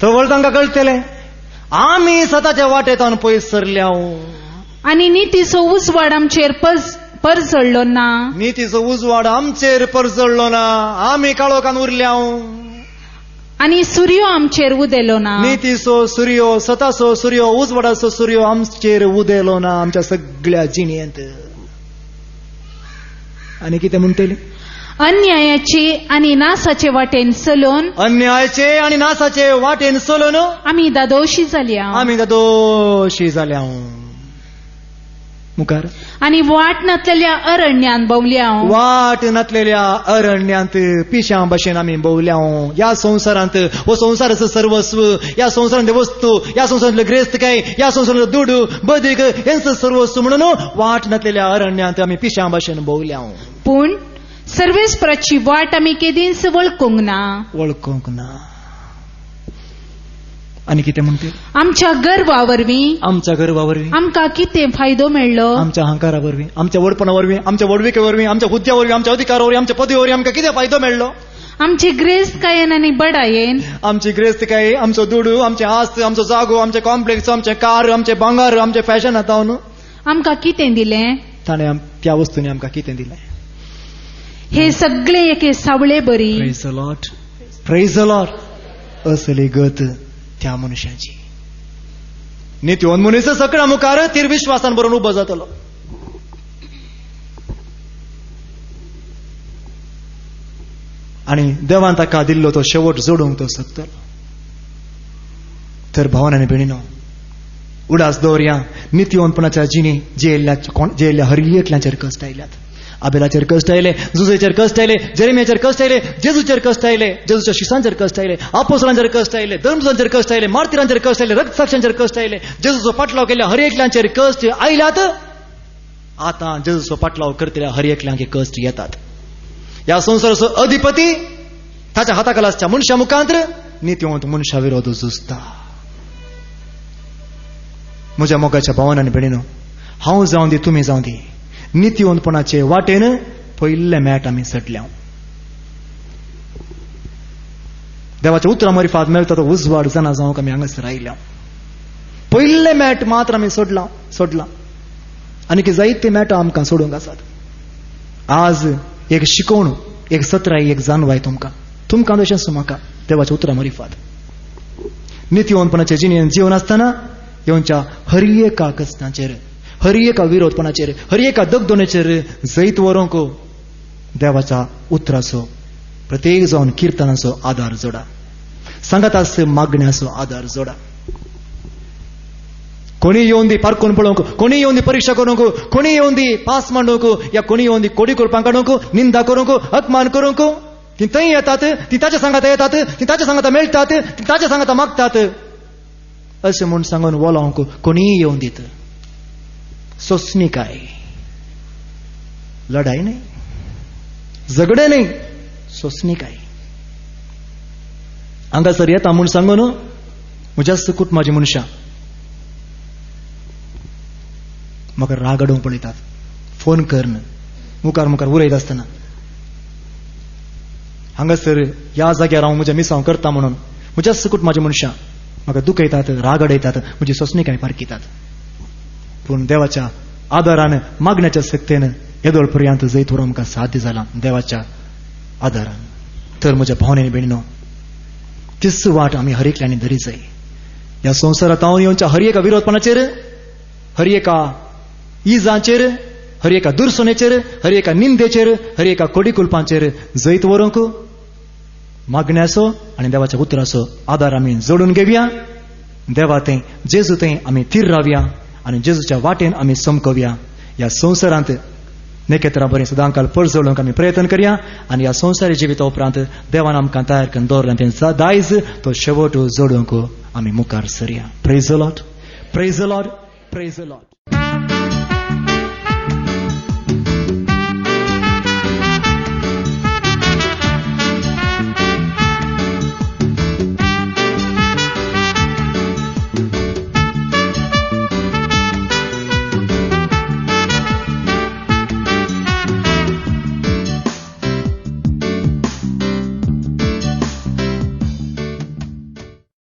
Speaker 1: थवळ तांकां कळटलें, आमी सताच्या वाटेंतावन पयस सरल्या.
Speaker 2: आनी नितीचो उजवाड आमचेर परजळ्ळो ना.
Speaker 1: नितीचो उजवाड आमचेर परजळ्ळो ना. आमी काळोखान उरल्या.
Speaker 2: आनी सूर्य आमचेर उदेलो ना.
Speaker 1: नितीचो सूर्य, सताचो सूर्य, उजवाडाचो सूर्य आमचेर उदेलो ना आमच्या सगळ्या जिणेंत. आनी कितें म्हणटली?
Speaker 2: अन्यायाचे आनी नासाचे वाटेन चलोवन,
Speaker 1: अन्यायाचे आनी नासाचे वाटेन चलोवन
Speaker 2: आमी दादोशी जाल्या.
Speaker 1: आमी दादोशी जाल्या. मुखार.
Speaker 2: आनी वाट नातलेल्या अरण्यान भोवल्या.
Speaker 1: वाट नातलेल्या अरण्यांत पिश्यां भाशेन आमी भोवल्या. ह्या संवसारांत हो संवसाराचो सर्वस्व, ह्या संवसारांतले वस्तू, ह्या संवसारांतले ग्रेस्तकाय, ह्या संवसारांतले दुडू बदीक हेंच सर्वस्व म्हणून वाट नातलेल्या अरण्यांत आमी पिश्यां भाशेन भोवल्या.
Speaker 2: पूण सर्वेस्पराची वाट आमी केदींच वळखूंक ना.
Speaker 1: वळखूंक ना. आनी कितें म्हणटे?
Speaker 2: आमच्या गर्वा वरवीं,
Speaker 1: आमच्या गर्वा वरवीं
Speaker 2: आमकां कितें फायदो मेळ्ळो?
Speaker 1: आमच्या अहंकारा वरवीं, आमच्या वडपणा वरवीं, आमच्या वडविके वरवीं, आमच्या हुद्द्या वरवीं, आमच्या अधिकारा वरवीं, आमच्या पदवी वरवीं आमकां कितें फायदो मेळ्ळो?
Speaker 2: आमची ग्रेस्त कायेन आनी बडायेन
Speaker 1: आमची ग्रेस्त काय आमचो दुडू आमचे आस्त आमचो जागो आमचे कॉम्प्लेक्स आमचे कार आमचे भांगार आमचे फॅशन आतां न्हू
Speaker 2: आमकां कितें दिलें
Speaker 1: ताणें त्या वस्तूंनी आमकां कितें दिलें
Speaker 2: हे सगळे एके सावळे बरी
Speaker 1: प्रेज द लॉर्ड असली गत त्या मनशाची नित्योन मनीस सगळ्या मुखार तीर विश्वासान बरोवन उबो जातलो आणि देवान ताका दिल्लो तो शेवट जोडूंक तो शकतलो तर भावान आनी भयणीनो उडास दवरया नित्यवंतपणाच्या जिणी जेल्ल्या हर एकल्याचेर कश्ट आयल्यात आबेलाचेर कश्ट आयले जुजेचेर कश्ट आयले जेरेमियाचेर कश्ट आयले जेजूचेर कश्ट आयले जेजूच्या शिष्यांचेर कश्ट आयले आपोस्तलांचेर कश्ट आयले धर्मजनांचेर कश्ट आयले मार्तिरांचेर कश्ट आयले रक्तसाक्षांचेर कश्ट आयले जेजूचो पाटलाव केल्ल्या हर एकल्याचेर कश्ट आयल्यात आतां जेजूचो पाटलाव करतल्या हर एकल्यांक कश्ट येतात ह्या संवसाराचो अधिपती ताच्या हाताखाल आसच्या मनशा मुखांतर नित्यवंत मनशा विरोध झुजता म्हज्या मोगाच्या भावान आनी भयणीनो हांव जावं दी तुमी जावं दी नित्यवंतपणाचे वाटेन पयले मॅट आमी सटल्या देवाच्या उतरा मरिफात मेळटा तो उजवाड जाणा जावंक आमी हांगासर आयल्या पयले मॅट मात्र आमी सोडला आनी जायते मॅट आमकां सोडूंक आसात आज एक शिकवण एक सत्राय एक जानवाय तुमकां तशेंच म्हाका देवाच्या उतरा मरिफात नित्यवंतपणाचे जिणेन जीवन आसतना येवच्या हर एका कश्टांचेर हर एका विरोधपणाचेर हर एका दगदोनेचेर जैत व्हरूंक देवाच्या उतराचो प्रत्येक जावन किर्तनाचो आधार जोडा सांगातास मागण्याचो आधार जोडा कोणी येवन दी पारखून पळोवंक कोणी येवन दी परीक्षा करूंक कोणी येवन दी पास मांडूंक या कोणी येवन दी कोडी करपाक काडूंक निंदा करूंक अपमान करूंक ती थंय येतात ती ताच्या सांगाता येतात ती ताच्या सांगाता मेळटात ती ताच्या सांगाता मागतात अशें म्हूण सांगून वलोवंक कोणीय येवन दित सोंसणी काय लढाई नाही झगडे नाही सोंसणी काय हांगासर येता म्हूण सांगून म्हज्याच कुटुंबाची मनशां म्हाका राग हाडूंक पळयतात फोन करन मुखार उलयत आसतना हांगासर ह्या जाग्यार हांव म्हज्या मिसांव करता म्हणून म्हज्याच कुटुंबाची मनशां म्हाका दुखयतात राग हाडयतात म्हजी सोंसणीकाय पारकितात पूण देवाच्या आदारान मागण्याच्या शक्तीन येदोळ पर्यंत जैत व्हरून आमकां साध्य जाला देवाच्या आदारान तर म्हज्या भावनेनी भयणीनो तीच वाट आमी हर एकल्यांनी धरी जाय ह्या संवसारांत हांव येवच्या हर एका विरोधपणाचेर हर एका इजांचेर हर एका दुर्सुणेचेर हर एका निंदेचेर हर एका कोडीकुलपांचेर जैत व्हरूंक मागण्याचो आनी देवाच्या उतराचो आदार आमी जोडून घेवया देवा तें जेजू तें आमी थीर रावया आनी जेजूच्या वाटेन आमी समकवया ह्या संवसारांत नेकेत्रा बरें सदांकाल पडजळोवंक आमी प्रयत्न करया आनी ह्या संवसारी जिविता उपरांत देवान आमकां तयार करून दवरला तें दायज तो शेवट जोडूंक आमी मुखार सरया praise the Lord praise the Lord praise the Lord